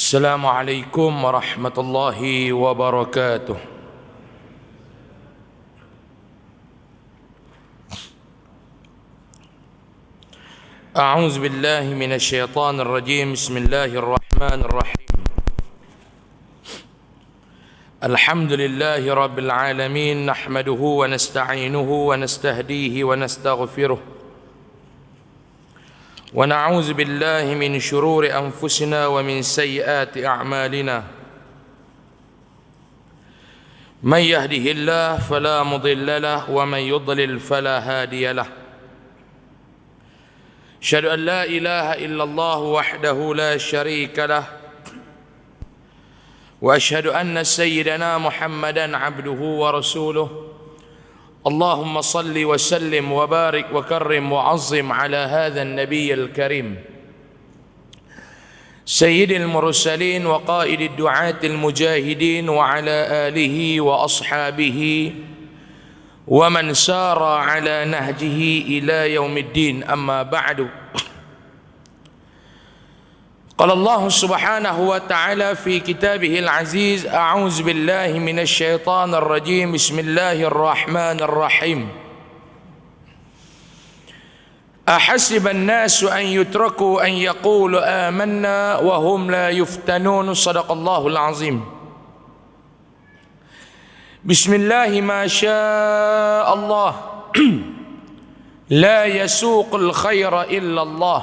Assalamualaikum warahmatullahi wabarakatuh. A'udzu billahi minasy syaithanir rajim. Bismillahirrahmanirrahim. Alhamdulillahi rabbil alamin, nahmaduhu wa nasta'inuhu wa nastahdihi wa nastaghfiruh. ونعوذ بالله من شرور أنفسنا ومن سيئات أعمالنا من يهده الله فلا مضل له ومن يضلل فلا هادي له أشهد أن لا إله إلا الله وحده لا شريك له وأشهد أن سيدنا محمدا عبده ورسوله اللهم صل وسلم وبارك وكرم وعظم على هذا النبي الكريم سيد المرسلين وقائد الدعاة المجاهدين وعلى آله وأصحابه ومن سار على نهجه إلى يوم الدين. أما بعد، قال الله سبحانه وتعالى في كتابه العزيز: أعوذ بالله من الشيطان الرجيم، بسم الله الرحمن الرحيم. أحسب الناس أن يتركوا أن يقولوا آمنا وهم لا يفتنون. صدق الله العظيم. بسم الله ما شاء الله لا يسوق الخير إلا الله.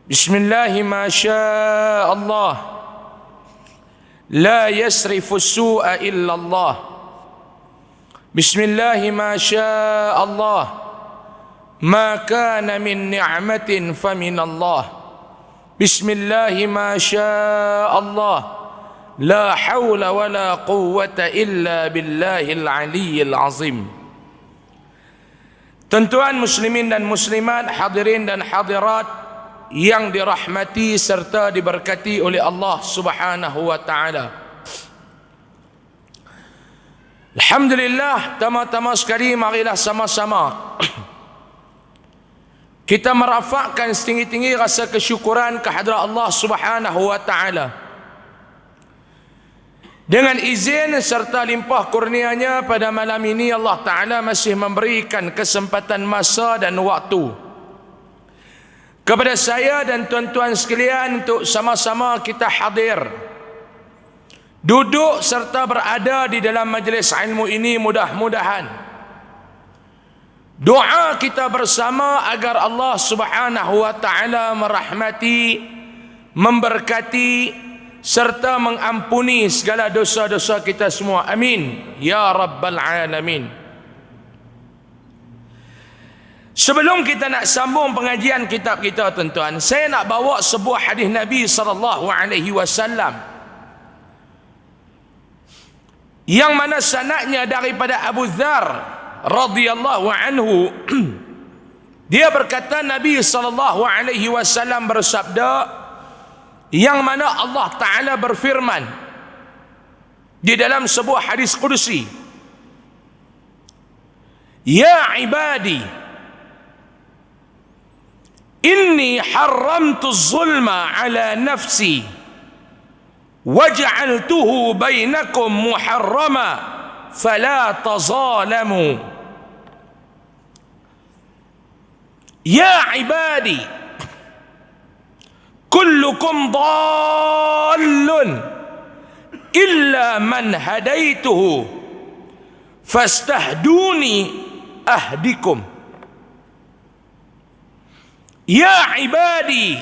بسم الله ما شاء الله لا يصرف السوء إلا الله. بسم الله ما شاء الله ما كان من نعمة فمن الله. بسم الله ما شاء الله لا حول ولا قوة إلا بالله العلي العظيم. Tuan-tuan muslimin dan muslimat, hadirin dan hadirat yang dirahmati serta diberkati oleh Allah Subhanahu wa taala. Alhamdulillah, tama-tama sekali marilah sama-sama kita merafakkan setinggi-tinggi rasa kesyukuran kehadrat Allah Subhanahu wa taala. Dengan izin serta limpah kurnianya, pada malam ini Allah Ta'ala masih memberikan kesempatan masa dan waktu kepada saya dan tuan-tuan sekalian untuk sama-sama kita hadir, duduk serta berada di dalam majlis ilmu ini. Mudah-mudahan doa kita bersama agar Allah Subhanahu wa taala merahmati, memberkati serta mengampuni segala dosa-dosa kita semua. Amin ya rabbal alamin. Sebelum kita nak sambung pengajian kitab kita, tuan-tuan, saya nak bawa sebuah hadis Nabi SAW yang mana sanadnya daripada Abu Dzar radhiyallahu anhu. Dia berkata, Nabi SAW bersabda, yang mana Allah Ta'ala berfirman di dalam sebuah hadis qudsi, ya ibadi inni haramtu zulma ala nafsi waj'altuhu bainakum muharrama fala tazalamu. Ya ibadi kullukum dallun illa man hadaituhu fastahduni ahdikum. Ya ibadi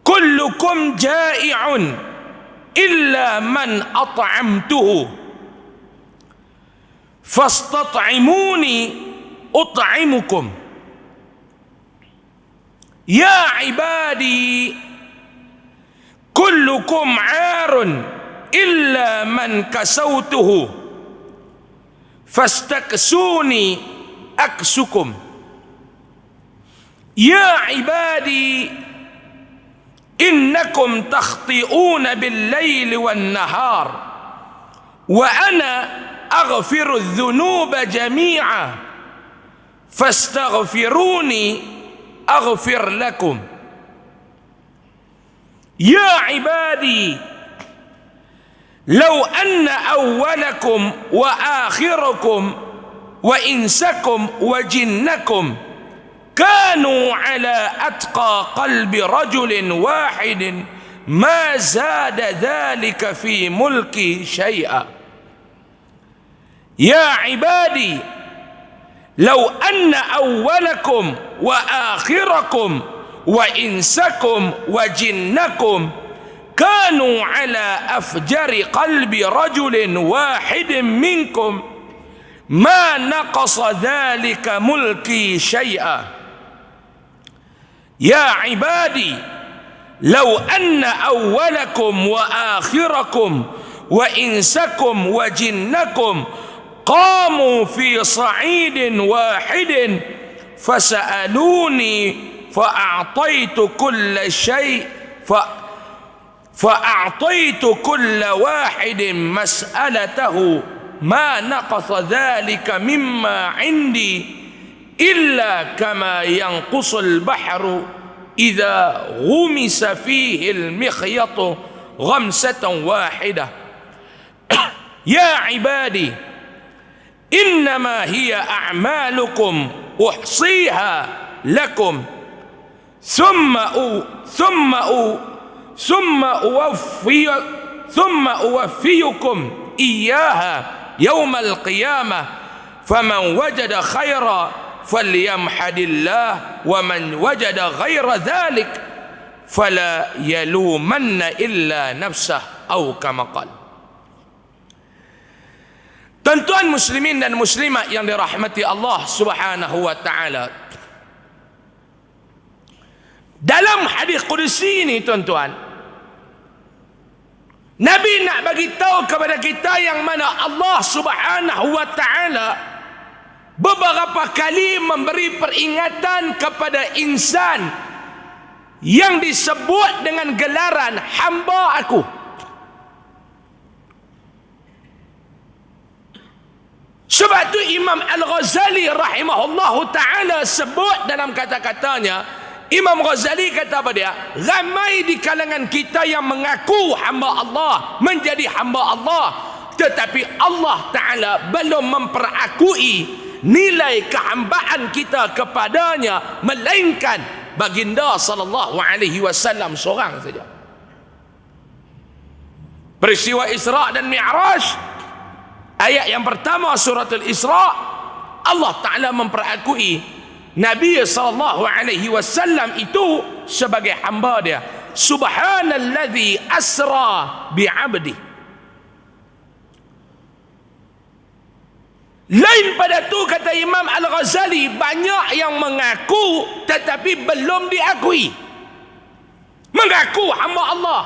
kullukum ja'i'un illa man at'amtuhu fastat'imuni ut'imukum. Ya ibadi kullukum 'arun illa man kasautuhu fastaksuni aksukum. Ya ibadi innakum takhti'una bil-laili wan-nahar wa ana aghfiru adh-dhunuba jami'a fastaghfiruni aghfir lakum. Ya ibadi, law anna awwalakum wa akhirakum wa insakum wa jinnakum kanu ala atqa qalbi rajulin wahidin ma zada dhalika fi mulki syai'a. Ya ibadi, law anna awwalakum wa akhirakum wa insakum wa jinnakum kanu ala afjari qalbi rajulin wahidin minkum ma naqasa dhalika mulki syai'a. Ya ibadi, law anna awwalakum wa akhirakum wa insakum wa jinnakum qamu fi sa'idin wahidin fasa'aluni fa'a'taitu kulla syai' fa'a'taitu kulla wahidin mas'alatahu ma naqasa dhalika mimma 'indi illa kama yanqusul bahru idza ghumisa fihi al-mikhyatu ghamsatan wahidah. Ya ibadi, innama hiya a'malukum uhsiha lakum ثم أوفيكم إياها يوم القيامة فمن وجد خيرا فليمحد الله ومن وجد غير ذلك فلا يلومن إلا نفسه أو كما قال. Tuan-tuan muslimin dan muslimat yang dirahmati Allah Subhanahu wa taala, dalam hadis qudsi ini tuan-tuan, Nabi nak bagi tahu kepada kita yang mana Allah Subhanahu wa taala beberapa kali memberi peringatan kepada insan yang disebut dengan gelaran hamba aku. Sebab tu Imam Al-Ghazali rahimahullahu ta'ala sebut dalam kata-katanya, Imam Ghazali kata apa dia? Ramai di kalangan kita yang mengaku hamba Allah, menjadi hamba Allah, tetapi Allah Ta'ala belum memperakui nilai kehambaan kita kepadanya, melainkan baginda sallallahu alaihi wasallam seorang saja. Peristiwa Isra dan Mi'raj, ayat yang pertama suratul Isra, Allah Ta'ala memperakui Nabi sallallahu alaihi wasallam itu sebagai hamba dia. Subhanalladzi asra bi'abdi. Lain pada tu kata Imam Al-Ghazali, banyak yang mengaku tetapi belum diakui. Mengaku hamba Allah.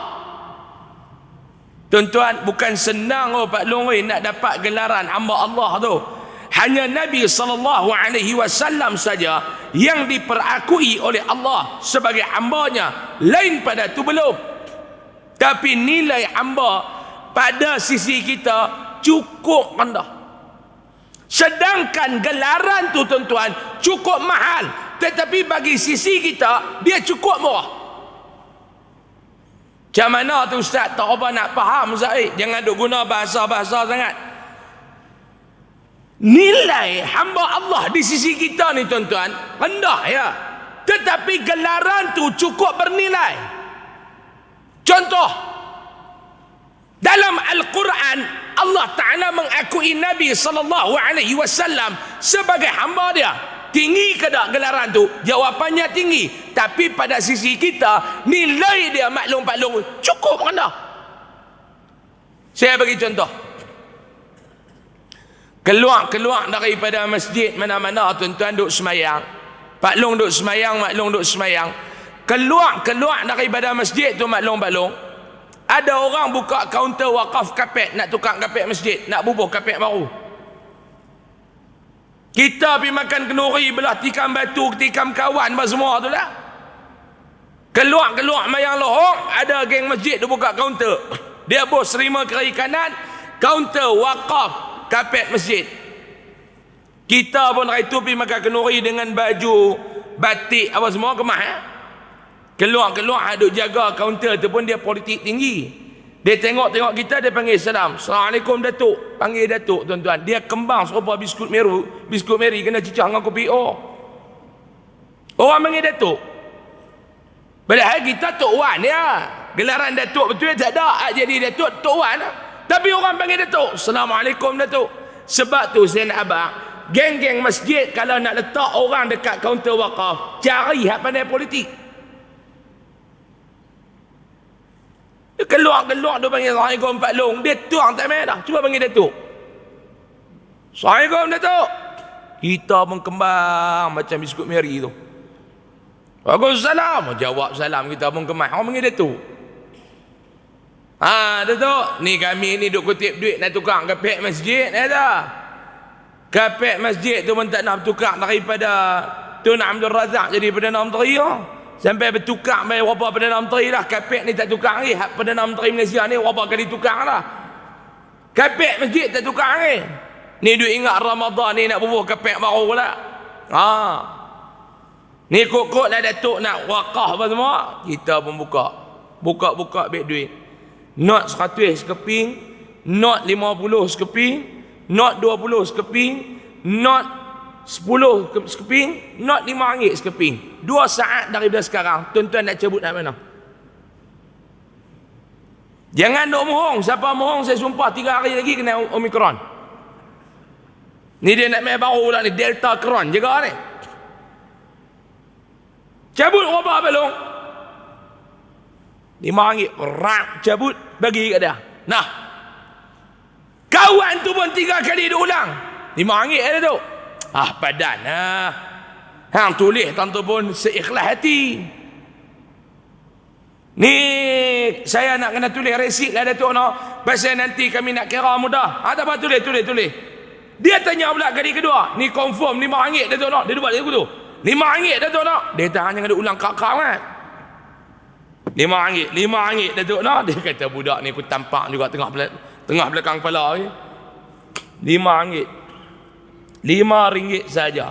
Tuan-tuan, bukan senang Pak Long nak dapat gelaran hamba Allah tu. Hanya Nabi sallallahu alaihi wasallam saja yang diperakui oleh Allah sebagai hambanya. Lain pada tu belum. Tapi nilai hamba pada sisi kita cukup rendah. Sedangkan gelaran tu tuan-tuan cukup mahal, tetapi bagi sisi kita dia cukup murah. Macam mana tu Ustaz? Tak apa nak faham Ustaz. Jangan duk guna bahasa-bahasa sangat. Nilai hamba Allah di sisi kita ni tuan-tuan rendah ya, tetapi gelaran tu cukup bernilai. Contoh, dalam Al-Quran Allah Ta'ala mengakui Nabi sallallahu alaihi wasallam sebagai hamba dia. Tinggi ke tak gelaran tu? Jawapannya tinggi. Tapi pada sisi kita nilai dia maklum-maklum cukup rendah. Saya bagi contoh. Keluar daripada masjid mana-mana tuan-tuan duk semayang. Pak Long duk semayang, Mak Long duk semayang. Keluar daripada masjid tu Mak Long, ada orang buka kaunter wakaf kapet, nak tukar kapet masjid, nak bubuh kapet baru. Kita pergi makan kenduri belah tikam batu, tikam kawan apa semua tu lah. Keluar mayang lohong, ada geng masjid tu buka kaunter. Dia bos terima kiri kanan, kaunter wakaf kapet masjid. Kita pun hari tu pergi makan kenduri dengan baju batik apa semua, kemah Keluar duk jaga kaunter tu pun dia politik tinggi. Dia tengok kita, dia panggil salam. Assalamualaikum Datuk. Panggil Datuk, tuan-tuan. Dia kembang serupa biskut meri kena cicah dengan kopi O. Orang panggil Datuk. Padahal kita Tok Wan ya. Gelaran Datuk betul tak ada. Jadi Datuk Tok Wan. Tapi orang panggil Datuk. Assalamualaikum Datuk. Sebab tu saya nak abang, geng-geng masjid kalau nak letak orang dekat kaunter wakaf, cari hak pandai politik. Dia keluar dia panggil Assalamualaikum Pak Long. Dia tuang tak main dah. Cuba panggil Datuk. Assalamualaikum Datuk. Kita pun kembang macam biskut meri tu. Waalaikumsalam. Jawab salam kita pun kemas. Orang panggil Datuk. Datuk, ni kami ni duk kutip duit nak tukar kapek masjid, dah. Kapek masjid tu pun tak nak bertukar daripada Tun Abdul Razak jadi Perdana Menteri. Sampai bertukar bayar berapa Perdana Menteri dah. Kapek ni tak tukar lagi. Hak Perdana Menteri Malaysia ni berapa kali tukar dah. Kapek masjid tak tukar lagi. Ni duk ingat Ramadan ni nak bubuh kapek baru pula. Ni kok lah Datuk nak wakaf apa semua. Kita pun buka beg duit. Not 100 sekeping, not 50 sekeping, not 20 sekeping, not 10 sekeping, not RM5 sekeping. 2 saat daripada sekarang, tuan-tuan nak cabut nak mana? Jangan duk mohong. Siapa mohong saya sumpah 3 hari lagi kena Omicron. Ni dia nak main baru lah ni, Delta Cron juga ni. Cabut berapa belum? RM5 rak cabut bagi kat dia. Nah, kawan tu pun 3 kali dia ulang RM5 ada tu. Padan hang tulis tentu pun seikhlas hati. Ni saya nak kena tulis resip lah Datuk pasal nanti kami nak kira mudah. Tak apa, tulis. Dia tanya pula kali kedua, ni confirm RM5 Datuk dia buat lagu tu RM5 Datuk dia tak hanya ada ulang kakak kan. RM5 Datuk dia kata budak ni aku tampak juga tengah belakang kepala ni. RM5 saja.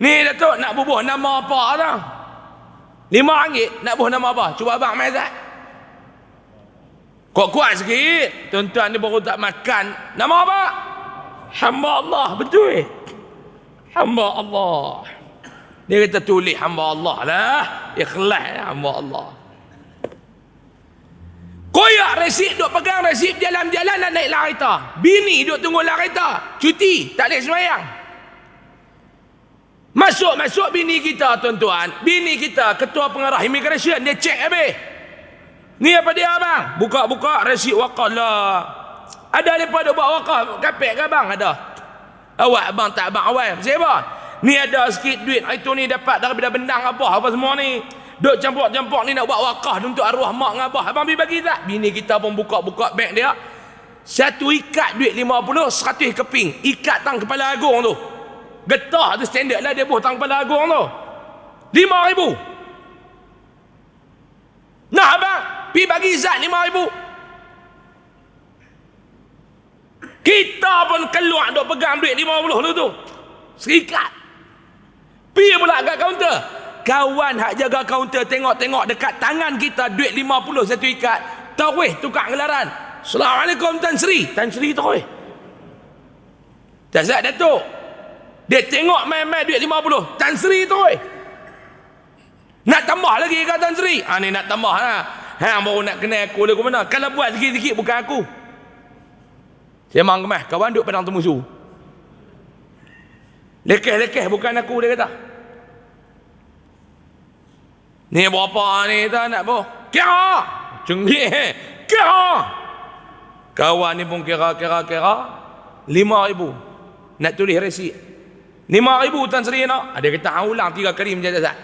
Ni Datuk nak bubuh nama apa dah? RM5 nak bubuh nama apa? Cuba abang main Zat. Kuat sikit. Tuan-tuan ni baru tak makan. Nama apa? Hamba Allah. Betul. Hamba Allah. Dia kata tulis hamba Allah lah. Ikhlas hamba Allah. Koyak resip duk pegang resip jalan-jalan nak naik lah kereta. Bini duk tunggu lah kereta. Cuti, tak boleh sembahyang. Masuk bini kita tuan-tuan. Bini kita ketua pengarah immigration, dia cek habis. Ni apa dia abang? Buka resip wakaf lah. Ada depa duk buat wakaf kapek ke abang? Ada. Awak abang tak abang awal. Siapa? Ni ada sikit duit itu ni dapat daripada bendang apa semua ni. Duk campur ni nak buat wakaf untuk arwah mak dengan abah. Abang bagi tak? Bini kita pun buka beg dia. Satu ikat duit 50, 100 keping. Ikat tang kepala agung tu. Getah tu standard lah dia buh tang kepala agung tu. RM5,000. Nah abang, pi bagi Zat RM5,000. Kita pun keluar duk pegang duit 50 tu. Serikat. Pi pula kat kaunter. Kawan hak jaga kaunter tengok dekat tangan kita duit 50 satu ikat. Tarawih tukar gelaran. Assalamualaikum Tan Sri tarawih. Tazat Datuk. Dia tengok main-main duit 50. Tan Sri tarawih. Nak tambah lagi ke Tan Sri? Ni nak tambah lah. Hang baru nak kenal aku lagu mana. Kalau buat sikit-sikit bukan aku. Saya mang kemas. Kawan duk padang temusu. Lekeh bukan aku dia kata. Ni berapa ni tak nak boh? Kira. Cenggih. Kira. Kawan ni pun kira. RM5,000. Nak tulis resip. RM5,000 Tan Sri nak. Dia kata hang ulang 3 kali macam Zat.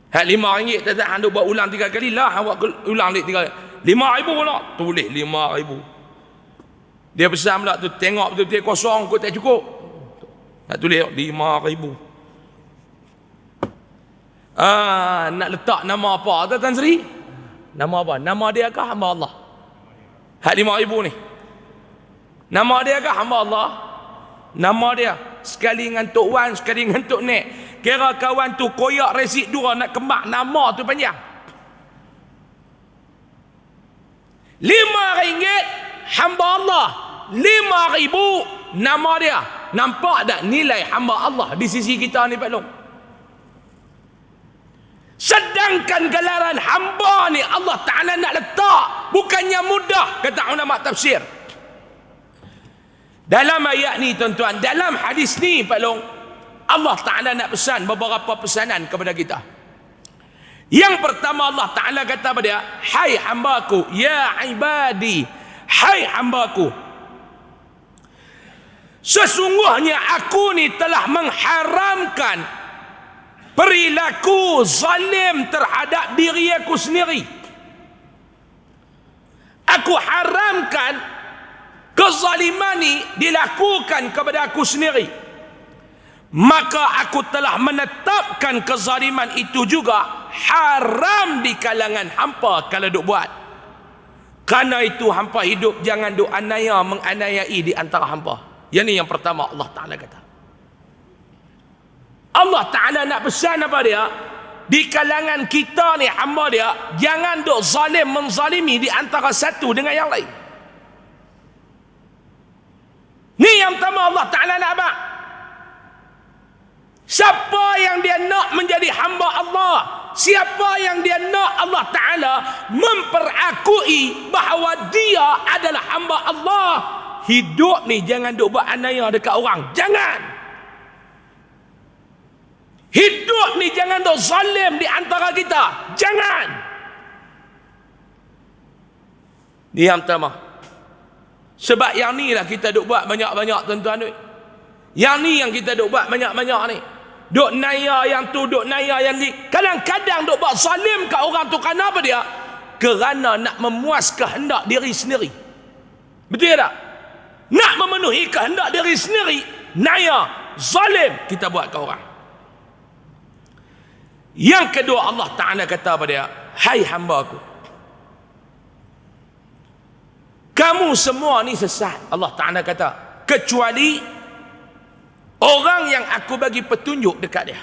Hak RM5 Zat hang buat ulang 3 kali lah. Hang buat ulang 3 kali. RM5,000 nak. Tulis RM5,000. Dia pesan pula tu, tengok betul-betul kosong kot tak cukup. Nak tulis RM5,000. Nak letak nama apa tu Tan Sri? Nama apa? Nama dia kah hamba Allah? Hak RM5,000 ni. Nama dia kah hamba Allah? Nama dia Sekali dengan Tok Wan, sekali dengan Tok Nek. Kira kawan tu koyak resik dua nak kembang, nama tu panjang. RM5 hamba Allah, 5,000 nama dia. Nampak tak nilai hamba Allah di sisi kita ni Pak Long? Sedangkan gelaran hamba ni Allah Ta'ala nak letak, bukannya mudah, kata ulama tafsir. Dalam ayat ni tuan-tuan, dalam hadis ni Pak Long, Allah Ta'ala nak pesan beberapa pesanan kepada kita. Yang pertama Allah Ta'ala kata pada dia, hai hambaku, ya ibadi, hai hambaku, sesungguhnya aku ni telah mengharamkan perilaku zalim terhadap diri aku sendiri. Aku haramkan kezaliman ni dilakukan kepada aku sendiri. Maka aku telah menetapkan kezaliman itu juga haram di kalangan hampa kalau duk buat. Karena itu hampa hidup jangan duk anaya menganiayai di antara hampa. Yang ni yang pertama Allah Ta'ala kata. Allah Ta'ala nak pesan apa dia? Di kalangan kita ni hamba dia, jangan duk zalim menzalimi di antara satu dengan yang lain. Ni yang pertama Allah Ta'ala nak apa? Siapa yang dia nak menjadi hamba Allah, siapa yang dia nak Allah Ta'ala memperakui bahawa dia adalah hamba Allah, hidup ni jangan duk buat anaya dekat orang. Jangan. Hidup ni jangan duk zalim di antara kita. Jangan. Ni yang pertama. Sebab yang ni lah kita duk buat banyak-banyak tuan-tuan ni. Yang ni yang kita duk buat banyak-banyak ni. Duk naya yang tu, duk naya yang ni. Kadang-kadang duk buat zalim kat orang tu kerana apa dia? Kerana nak memuas kehendak diri sendiri. Betul tak? Nak memenuhi kehendak diri sendiri, naya, zalim kita buat ke orang. Yang kedua Allah Ta'ala kata pada dia, hai hamba aku, kamu semua ni sesat. Allah Ta'ala kata, kecuali orang yang aku bagi petunjuk dekat dia.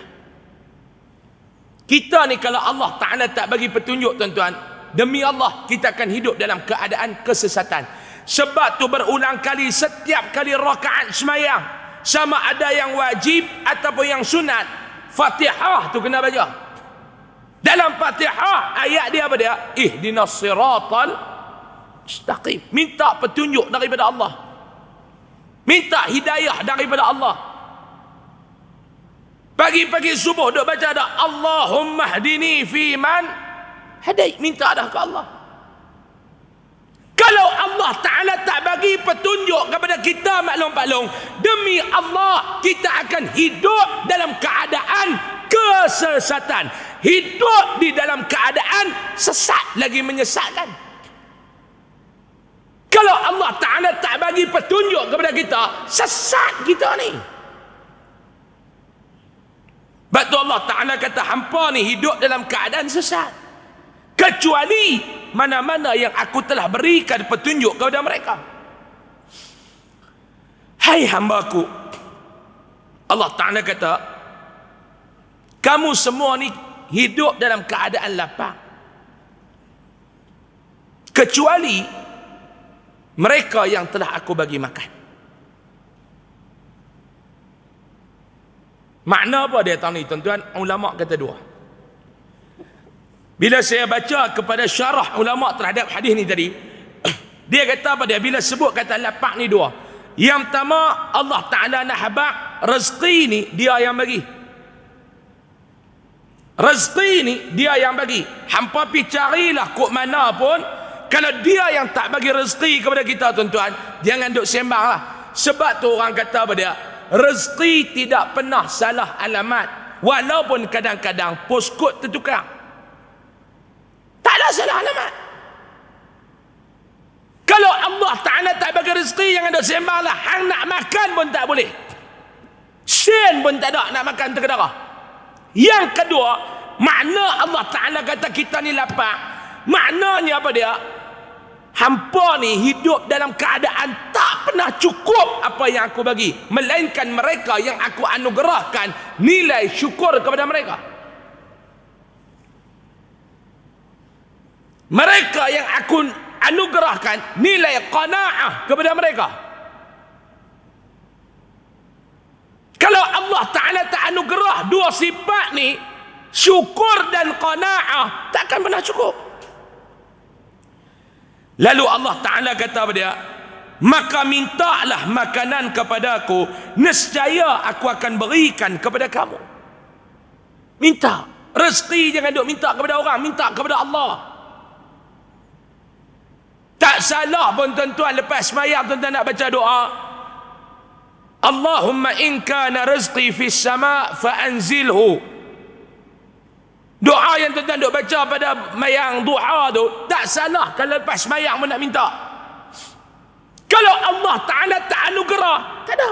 Kita ni kalau Allah Ta'ala tak bagi petunjuk tuan-tuan, demi Allah kita akan hidup dalam keadaan kesesatan. Sebab tu berulang kali setiap kali rakaat semayang, sama ada yang wajib ataupun yang sunat, Fatihah tu kena baca. Dalam Fatihah ayat dia apa dia? Ihdinas siratal mustaqim. Minta petunjuk daripada Allah. Minta hidayah daripada Allah. Pagi-pagi subuh duk baca dah Allahumma hdini fi man hadait. Minta dah ke Allah. Kalau Allah Ta'ala tak bagi petunjuk kepada kita maklum-maklum, demi Allah kita akan hidup dalam keadaan kesesatan. Hidup di dalam keadaan sesat lagi menyesatkan. Kalau Allah Ta'ala tak bagi petunjuk kepada kita, sesat kita ni. Sebab tu Allah Ta'ala kata hampa ni hidup dalam keadaan sesat, kecuali mana-mana yang aku telah berikan petunjuk kepada mereka. Hai hambaku, Allah Ta'ala kata, kamu semua ni hidup dalam keadaan lapar, kecuali mereka yang telah aku bagi makan. Makna apa dia tahu ni tuan-tuan? Ulama kata dua. Bila saya baca kepada syarah ulama terhadap hadis ni tadi, dia kata apa dia? Bila sebut kata lapar ni dua. Yang pertama, Allah Ta'ala nak habaq rezeki ni dia yang bagi. Rezeki ni dia yang bagi. Hampa pi carilah kok mana pun, kalau dia yang tak bagi rezeki kepada kita tuan-tuan, jangan duk sembang lah. Sebab tu orang kata apa dia? Rezeki tidak pernah salah alamat, walaupun kadang-kadang postcode tertukar. Taklah salah alamat. Kalau Allah Ta'ala tak bagi rezeki, jangan duk sembang lah. Hang nak makan pun tak boleh, sen pun tak ada nak makan terkedara. Yang kedua, makna Allah Ta'ala kata kita ni lapar, maknanya apa dia? Hampa ni hidup dalam keadaan tak tak pernah cukup apa yang aku bagi, melainkan mereka yang aku anugerahkan nilai syukur kepada mereka. Mereka yang aku anugerahkan nilai qanaah kepada mereka. Kalau Allah Ta'ala tak anugerah dua sifat ni, syukur dan qanaah, takkan pernah cukup. Lalu Allah Ta'ala kata pada dia, maka mintalah makanan kepadaku, nescaya aku akan berikan kepada kamu. Minta. Rezeki jangan duk minta kepada orang, minta kepada Allah. Tak salah pun tuan-tuan, lepas semayang tuan-tuan nak baca doa, Allahumma in kana rizqi fis sama' fa anzilhu. Doa yang tuan-tuan duk baca pada mayang duha tu, tak salah kalau lepas semayang pun nak minta. Kalau Allah Ta'ala tak anugerah, tak ada.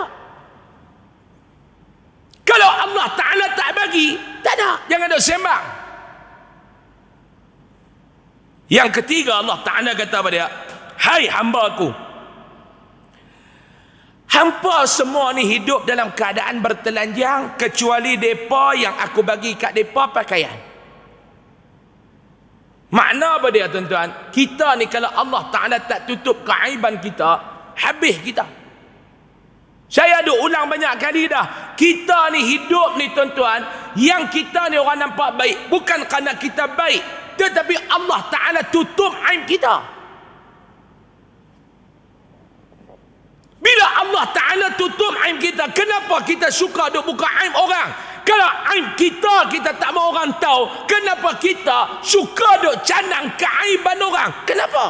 Kalau Allah Ta'ala tak bagi, tak ada. Jangan duk sembang. Yang ketiga, Allah Ta'ala kata pada dia, hai hamba-Ku, hampa semua ni hidup dalam keadaan bertelanjang kecuali depa yang aku bagi kat depa pakaian. Makna apa dia tuan-tuan? Kita ni kalau Allah Ta'ala tak tutup keaiban kita, habis kita. Saya ada ulang banyak kali dah. Kita ni hidup ni tuan-tuan, yang kita ni orang nampak baik bukan kerana kita baik, tetapi Allah Ta'ala tutup aib kita. Bila Allah Ta'ala tutup aib kita, kenapa kita suka duk buka aib orang? Kalau aib kita, kita tak mau orang tahu, kenapa kita suka duk canang keaiban orang? Kenapa?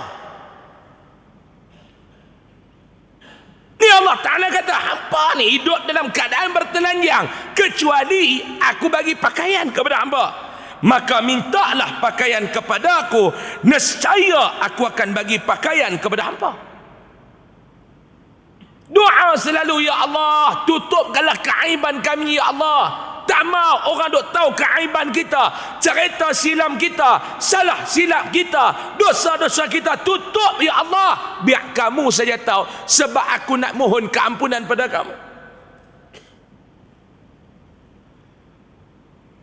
Ni Allah Ta'ala kata, hampa ni hidup dalam keadaan bertelanjang kecuali aku bagi pakaian kepada hamba. Maka mintalah pakaian kepada aku, nescaya aku akan bagi pakaian kepada hamba. Doa selalu, ya Allah, tutupkanlah keaiban kami, ya Allah. Tak mau orang duk tahu keaiban kita, cerita silam kita, salah silap kita, dosa-dosa kita. Tutup, ya Allah, biar kamu saja tahu, sebab aku nak mohon keampunan pada kamu.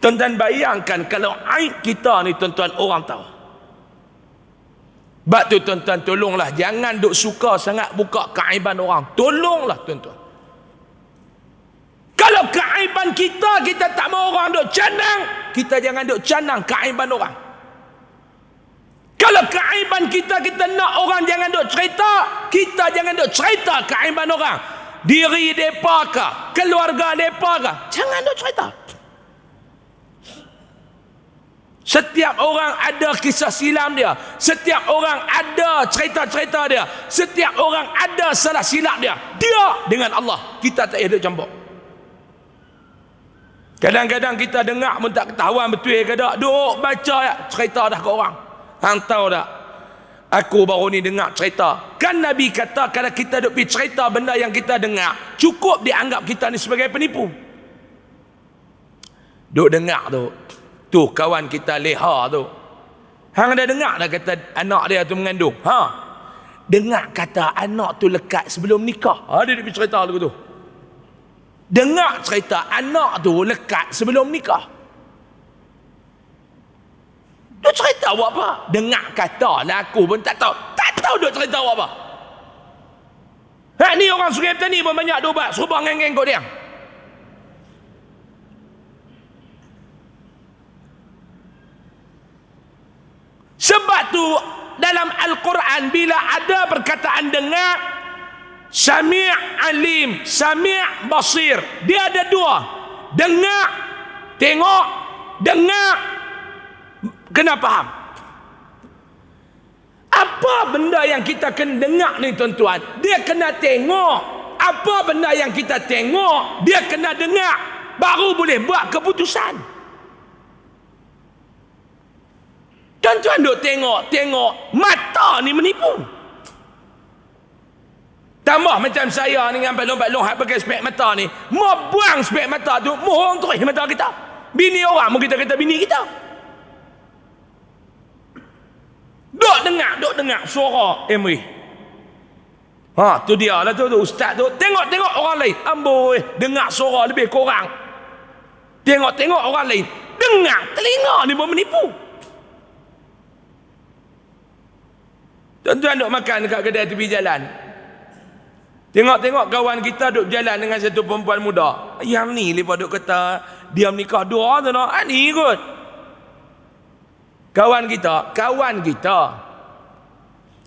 Tuan-tuan bayangkan kalau aib kita ni tuan-tuan orang tahu. Sebab tu tuan-tuan tolonglah, jangan duk suka sangat buka keaiban orang. Tolonglah tuan-tuan. Kalau keaiban kita, kita tak mau orang duk canang, kita jangan duk canang keaiban orang. Kalau keaiban kita, kita nak orang jangan duk cerita, kita jangan duk cerita keaiban orang. Diri mereka kah, keluarga mereka kah, jangan duk cerita. Setiap orang ada kisah silam dia, setiap orang ada cerita-cerita dia, setiap orang ada salah silap dia. Dia dengan Allah, kita tak ada campur. Kadang-kadang kita dengar pun tak ketahuan betul ke tak, duk baca ya, cerita dah ke orang. Hang tahu tak, aku baru ni dengar cerita. Kan Nabi kata kalau kita duk pergi cerita benda yang kita dengar, cukup dianggap kita ni sebagai penipu. Duk dengar tu kawan kita Leha tu, hang dah dengar dah kata anak dia tu mengandung? Dengar kata anak tu lekat sebelum nikah. Dia duk pergi cerita lagu tu. Dengar cerita anak tu lekat sebelum nikah. Dia cerita buat apa? Dengar kata lah, aku pun tak tahu. Tak tahu dia cerita buat apa. Ni orang Sungai Petani pun banyak dobat serubah ngeng-ngeng kot dia. Sebab tu dalam Al-Quran bila ada perkataan dengar, Sami' alim, Sami' basir, dia ada dua. Dengar, tengok. Dengar, kena faham. Apa benda yang kita kena dengar ni tuan-tuan, dia kena tengok. Apa benda yang kita tengok, dia kena dengar, baru boleh buat keputusan. Tuan-tuan duk tengok, mata ni menipu. Tambah macam saya ni dengan balong-balong hak pakai spek mata ni, mau buang spek mata tu, mohon terus mata kita. Bini orang mau kita kata bini kita. Duk dengar suara MV. Ha, tu dia lah tu ustaz tu. Tengok orang lain. Amboi, dengar suara lebih kurang. Tengok orang lain. Dengar telinga ni pun menipu. Tuan-tuan duk makan dekat kedai tepi jalan. Tengok kawan kita duk berjalan dengan satu perempuan muda. Yang ni lepas duk kata dia menikah dua tu nak. Ni kot. Kawan kita.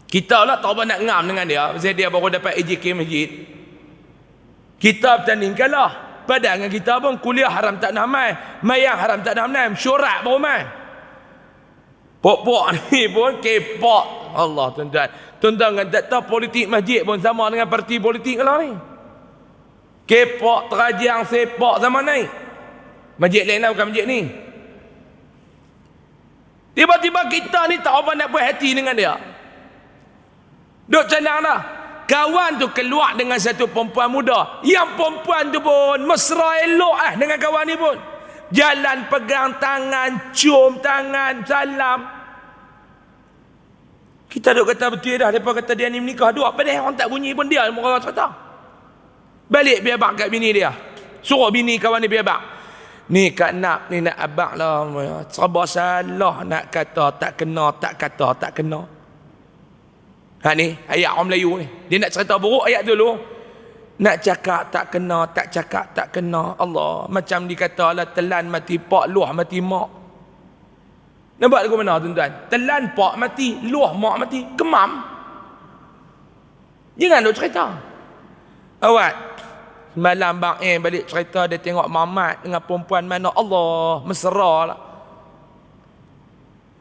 Kita lah tak apa nak ngam dengan dia. Pasal dia baru dapat AJK masjid. Kita bertanding kalah. Padahal dengan kita pun kuliah haram tak nak mai. Mayang haram tak nak mai. Syurat baru mai. Pok-pok ni pun kepok. Allah tuan-tuan. Tuan-tuan kan tak tahu politik masjid pun sama dengan parti politik kalau ni. Kepok, terajang, sepak sama naik. Masjid lain lah bukan masjid ni. Tiba-tiba kita ni tak apa nak berhati dengan dia. Duk canang dah. Kawan tu keluar dengan satu perempuan muda. Yang perempuan tu pun mesra elok dengan kawan ni pun. Jalan pegang tangan, cium tangan, salam. Kita duk kata betul dah. Lepas kata dia ni menikah dua. Padahal orang tak bunyi pun dia. Orang cerita. Balik biar bak kat bini dia. Suruh bini kawan ni biar bak. Ni Kak Nap ni nak abang lah. Serba salah nak kata tak kena, tak kata tak kena. Ha ni ayat orang Melayu ni. Dia nak cerita buruk ayat dulu. Nak cakap tak kena, tak cakap tak kena. Allah, macam dikata lah telan mati pak, luah mati mak. Nampak lagu mana tuan-tuan? Telan pak mati, luah mak mati. Kemam. Jangan duk cerita. Awak semalam bang balik cerita dia tengok Mamat dengan perempuan mana. Allah, mesra lah.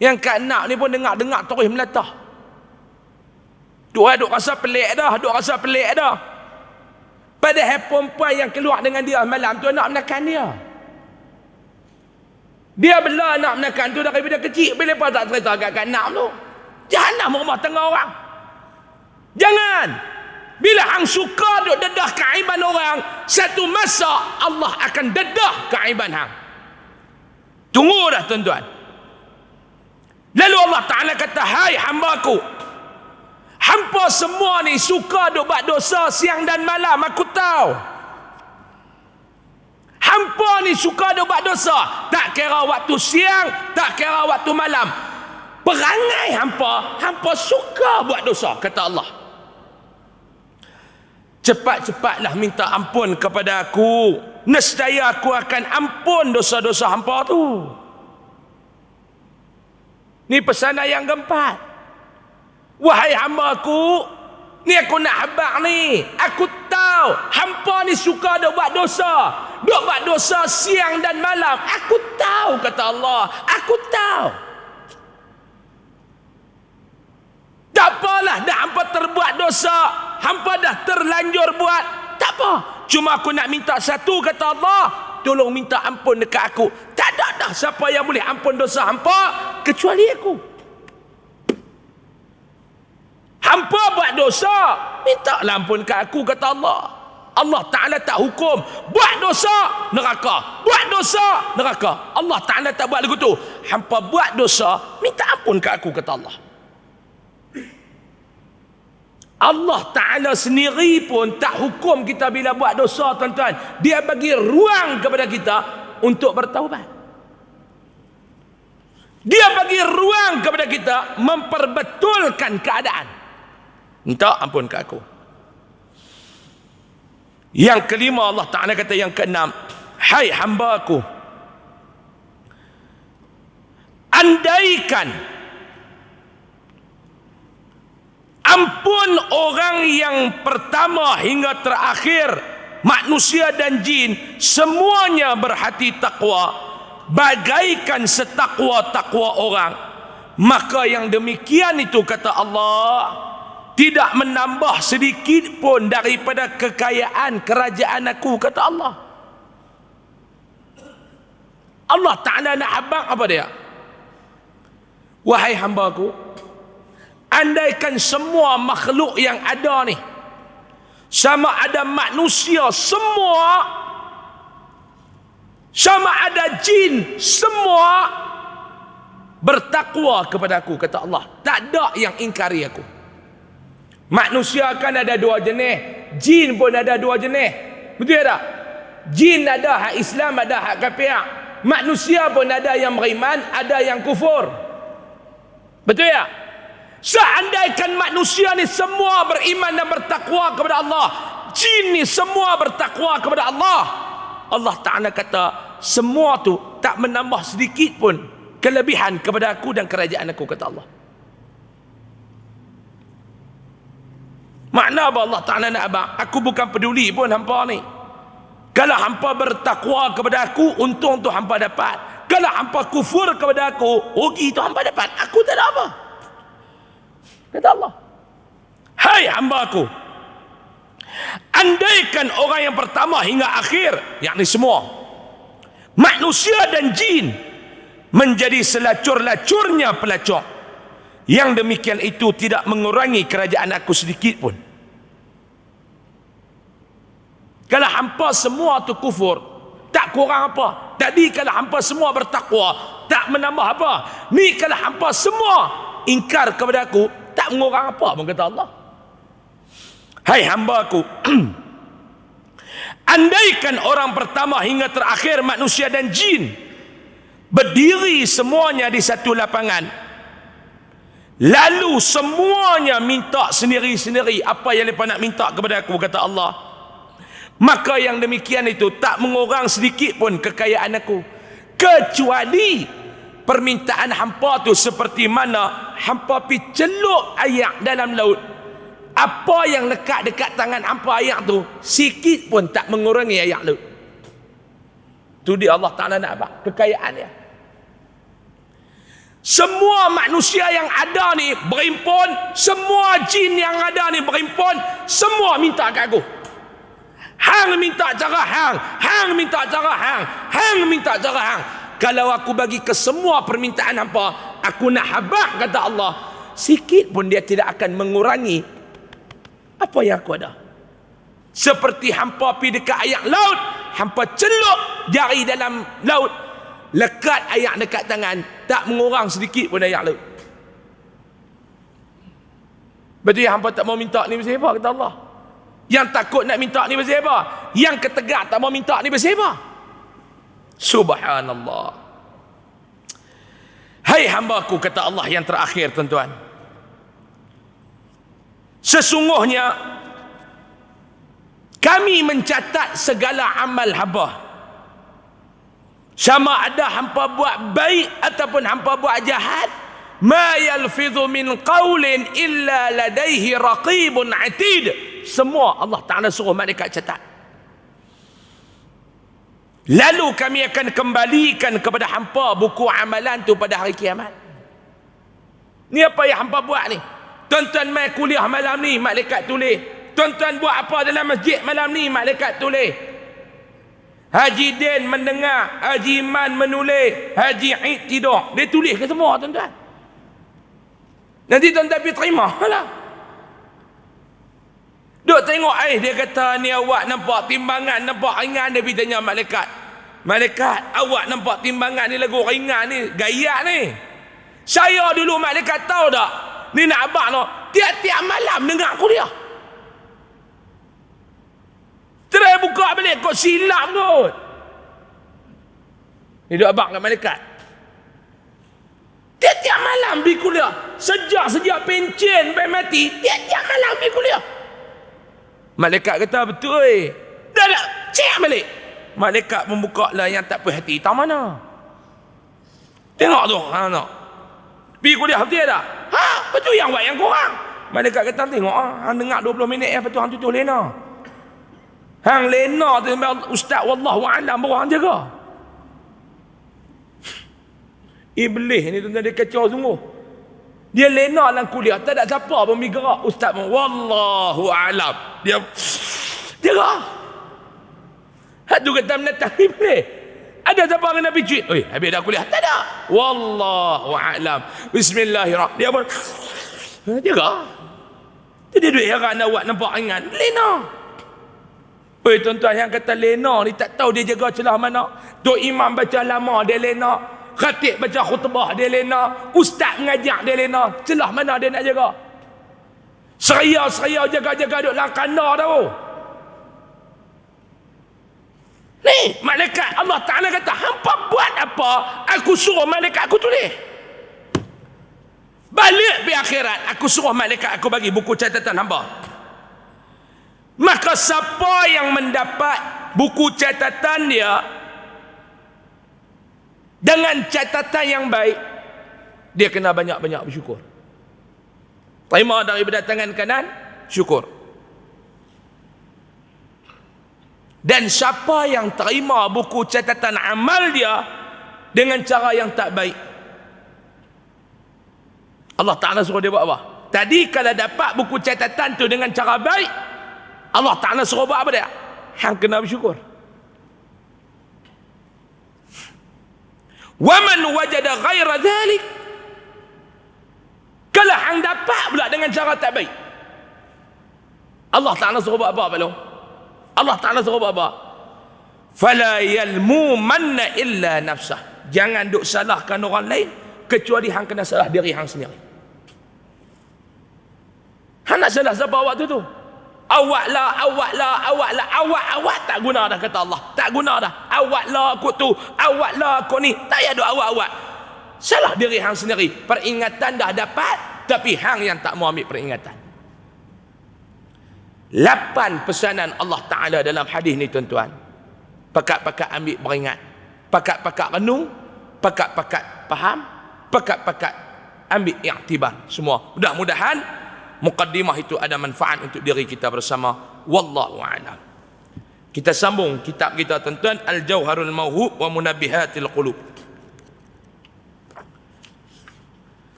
Yang Kak Nak ni pun dengar terus melatah. Duk rasa pelik dah. Padahal perempuan yang keluar dengan dia malam tu nak menekan dia. Dia bela nak menekan tu daripada kecil. Bila lepas tak cerita kat Nak tu. Jahanam rumah tengah orang. Jangan. Bila hang suka duk dedah keaiban orang, satu masa Allah akan dedah keaiban hang. Tunggu dah tuan-tuan. Lalu Allah Ta'ala kata, hai hamba-Ku, hampa semua ni suka duk buat dosa siang dan malam, aku tahu. Hampa ni suka duk buat dosa, tak kira waktu siang, tak kira waktu malam. Perangai hampa suka buat dosa, kata Allah. Cepat-cepatlah minta ampun kepada aku, nescaya aku akan ampun dosa-dosa hampa tu. Ni pesanan yang keempat. Wahai hamba-Ku, ni aku nak habaq ni. Aku tahu hampa ni suka duk buat dosa. Duk buat dosa siang dan malam. Aku tahu, kata Allah. Aku tahu. Tak apalah dah hampa terbuat dosa. Hampa dah terlanjur buat. Tak apa. Cuma aku nak minta satu, kata Allah. Tolong minta ampun dekat aku. Tak ada dah siapa yang boleh ampun dosa hampa kecuali aku. Hampa buat dosa, mintalah ampun kat aku, kata Allah. Allah Ta'ala tak hukum buat dosa neraka, buat dosa neraka. Allah Ta'ala tak buat lagu tu. Hampa buat dosa, minta ampun kat aku, kata Allah. Allah Ta'ala sendiri pun tak hukum kita bila buat dosa, tuan-tuan. Dia bagi ruang kepada kita untuk bertaubat. Dia bagi ruang kepada kita memperbetulkan keadaan. Minta ampun ke aku. Yang kelima, Allah Ta'ala kata yang keenam, hai hamba-Ku, andaikan ampun orang yang pertama hingga terakhir, manusia dan jin, semuanya berhati takwa, bagaikan setakwa-takwa orang, maka yang demikian itu, kata Allah, tidak menambah sedikit pun daripada kekayaan kerajaan aku, kata Allah. Allah Ta'ala nak habaq apa dia? Wahai hamba-Ku, andaikan semua makhluk yang ada ni, sama ada manusia semua, sama ada jin semua, bertakwa kepada aku, kata Allah. Tak ada yang ingkari aku. Manusia kan ada dua jenis, jin pun ada dua jenis. Betul tak? Jin ada hak Islam, ada hak kafir. Manusia pun ada yang beriman, ada yang kufur. Betul tak? Seandainya manusia ni semua beriman dan bertakwa kepada Allah, jin ni semua bertakwa kepada Allah, Allah Ta'ala kata semua tu tak menambah sedikit pun kelebihan kepada aku dan kerajaan aku, kata Allah. Makna apa Allah Ta'ala nak abang? Aku bukan peduli pun hampa ni. Kalau hampa bertakwa kepada aku, untung tu hampa dapat. Kalau hampa kufur kepada aku, rugi tu hampa dapat. Aku tak ada apa, kata Allah. Hai hamba aku, andaikan orang yang pertama hingga akhir, yakni semua manusia dan jin, menjadi selacur-lacurnya pelacur, yang demikian itu tidak mengurangi kerajaan aku sedikit pun. Kalau hampa semua tu kufur, tak kurang apa. Tadi kalau hampa semua bertakwa, tak menambah apa. Ni kalau hampa semua ingkar kepada aku, tak mengurang apa pun, kata Allah. Hai hamba aku, andaikan orang pertama hingga terakhir manusia dan jin berdiri semuanya di satu lapangan, lalu semuanya minta sendiri-sendiri apa yang mereka nak minta kepada aku, kata Allah, maka yang demikian itu tak mengurang sedikit pun kekayaan aku, kecuali permintaan hampa tu seperti mana hampa pi celup air dalam laut. Apa yang lekat dekat tangan hampa air tu, sikit pun tak mengurangi air laut. Tu dia Allah Ta'ala nak apa? Kekayaan dia. Semua manusia yang ada ni berimpun, semua jin yang ada ni berimpun, semua minta kat aku. Hang minta cara hang, hang minta cara hang, hang minta cara hang. Kalau aku bagi ke semua permintaan hampa, aku nak habaq, kata Allah, sikit pun dia tidak akan mengurangi apa yang aku ada. Seperti hampa pergi dekat air laut, hampa celup jari dalam laut, lekat air dekat tangan, tak mengurang sedikit pun air laut. Betul hampa tak mau minta ni pasal apa, kata Allah. Yang takut nak minta ni pasal apa? Yang ketegak tak mau minta ni pasal apa? Subhanallah. Hai hambaku, kata Allah yang terakhir, tuan-tuan, sesungguhnya kami mencatat segala amal hamba, sama ada hampa buat baik ataupun hampa buat jahat. Ma yalfidhu min qawlin illa ladaihi raqibun atid. Semua Allah Ta'ala suruh malaikat catat. Lalu kami akan kembalikan kepada hampa buku amalan tu pada hari kiamat. Ni apa yang hampa buat ni? Tuan-tuan mai kuliah malam ni, malaikat tulis. Tuan-tuan buat apa dalam masjid malam ni, malaikat tulis. Haji Din mendengar, Haji Iman menulis, Haji Id tidur. Dia tulis ke semua, tuan-tuan? Nanti tuan-tuan pergi terima lah. Duk tengok dia kata ni awak nampak timbangan, nampak ringan. Dia pergi tanya malaikat, malaikat, awak nampak timbangan ni lagu ringan ni, gaya ni. Saya dulu malaikat tahu tak, ni nak abang no, tiap-tiap malam dengar kuliah. Try buka balik, kau silap kot. Ni duk abang kat malaikat. Tiap-tiap malam pergi kuliah. Sejak pencen sampai mati, tiap-tiap malam pergi kuliah. Malaikat kata betul. Dah cek balik. Malaikat membuka lah yang tak puas hati. Tak mana? Tengok tu. Ha nak. Pergi kuliah betul tak? Ha, betul yang buat yang korang. Malaikat kata tengok hang dengar 20 minit lepas tu hang tutup lena. Hang lena tu ustaz wallahu alam baru hang jaga. Iblis ni tuan-tuan dia kacau sungguh. Dia lena dalam kuliah, tak ada siapa pun bergerak. Ustaz pun wallahu alam. Dia gerak. Hak tu kata menatang Iblis. Ada siapa kena picit? Oi, habis dah kuliah. Tak ada. Wallahu alam. Bismillahirrahmanirrahim. Dia pun gerak. Dia duit heran awak nampak ringan. Lena. Oi tuan-tuan yang kata lena ni tak tahu dia jaga celah mana. Tok imam baca lama dia lena. Khatib baca khutbah dia lena, ustaz mengajar dia lena, celah mana dia nak jaga? Seria-seria jaga-jaga duduk dalam kandar tau. Ni malaikat Allah Ta'ala kata, hampa buat apa? Aku suruh malaikat aku tulis. Balik di akhirat, aku suruh malaikat aku bagi buku catatan hamba. Maka siapa yang mendapat buku catatan dia dengan catatan yang baik, dia kena banyak-banyak bersyukur. Terima daripada tangan kanan, syukur. Dan siapa yang terima buku catatan amal dia dengan cara yang tak baik, Allah Ta'ala suruh dia buat apa? Tadi kalau dapat buku catatan tu dengan cara baik, Allah Ta'ala suruh buat apa dia? Hang kena bersyukur. Wa man wajada ghaira dhalik, kalau hang dapat pula dengan cara tak baik, Allah Ta'ala suruh buat apa belum? Allah Ta'ala suruh buat apa? Fala yalmumanna illa nafsah. Jangan duk salahkan orang lain kecuali hang kena salah diri hang sendiri. Hang nak salah siapa waktu tu? Awak tak guna dah, kata Allah. Tak guna dah. Awak lah aku tu, awak lah aku ni. Tak payah duk awak. Salah diri hang sendiri. Peringatan dah dapat, tapi hang yang tak mau ambil peringatan. 8 pesanan Allah Ta'ala dalam hadis ni tuan-tuan. Pakat-pakat ambil beringat, pakat-pakat renung, pakat-pakat faham, pakat-pakat ambil iktibar semua. Mudah-mudahan mukaddimah itu ada manfaat untuk diri kita bersama. Wallahu a'lam. Kita sambung kitab kita tuan-tuan, Al-Jauharul Mawhub wa Munabbihatil Qulub.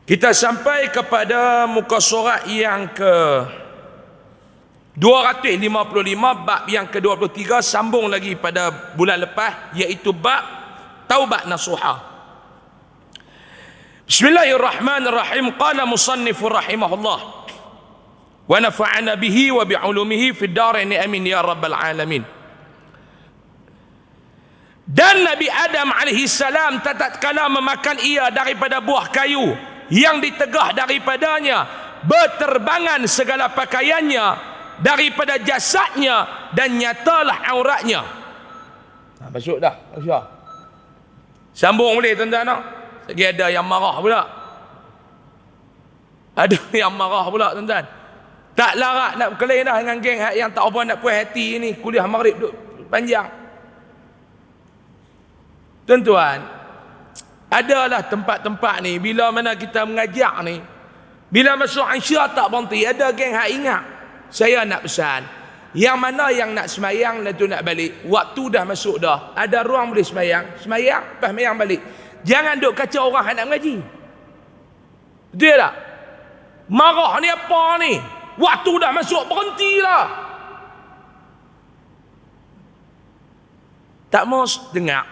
Kita sampai kepada muka surat yang ke 255, bab yang ke-23, sambung lagi pada bulan lepas, iaitu bab taubat nasuha. Bismillahirrahmanirrahim. Qala musannifur rahimahullah wa nafa'ana bihi wa bi'ulumihi fid darain amin ya rabbal alamin. Dan Nabi Adam alaihi salam tatkala memakan ia daripada buah kayu yang ditegah daripadanya, berterbangan segala pakaiannya daripada jasadnya dan nyatalah auratnya. Masuk dah, masuk. Sambung boleh tuan-tuan tak? Lagi ada yang marah pula. Ada yang marah pula tuan-tuan. Tak larat nak berkelahi dah dengan geng yang tak apa nak puas hati ni. Kuliah maghrib duk panjang. Tuan-tuan, adalah tempat-tempat ni bila mana kita mengajar ni, bila masuk Aisyah tak berhenti, ada geng hak ingat. Saya nak pesan, yang mana yang nak semayang dan tu nak balik, waktu dah masuk dah, ada ruang boleh semayang, semayang, lepas semayang balik. Jangan duk kacau orang yang nak mengaji. Betul tak? Marah ni apa ni? Waktu dah masuk, berhentilah. Tak mau dengar.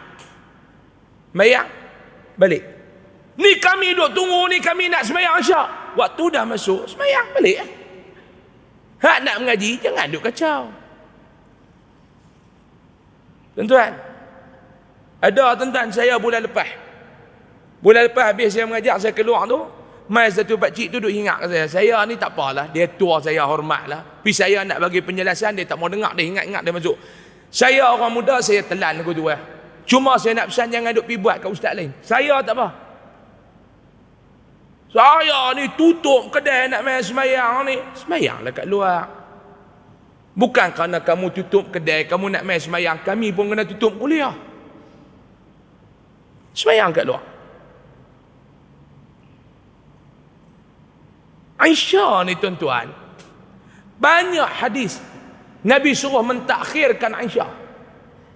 Semayang, balik. Ni kami duk tunggu ni, kami nak semayang Isyak. Waktu dah masuk, semayang, balik. Hak nak mengaji, jangan duk kacau. Tuan-tuan, ada tuan-tuan saya bulan lepas habis saya mengajar, saya keluar tu, mai satu pakcik tu duk ingat ke saya ni tak apalah, dia tua saya hormatlah, tapi saya nak bagi penjelasan dia tak mau dengar, dia ingat-ingat dia masuk. Saya orang muda, saya telan aku tu cuma saya nak pesan jangan duk pergi buat kat ustaz lain. Saya tak apa, saya ni tutup kedai nak main semayang ni, semayanglah kat luar. Bukan kerana kamu tutup kedai, kamu nak main semayang, kami pun kena tutup kuliah. Semayang kat luar. Aisyah ni tuan-tuan, banyak hadis Nabi suruh mentakhirkan Aisyah.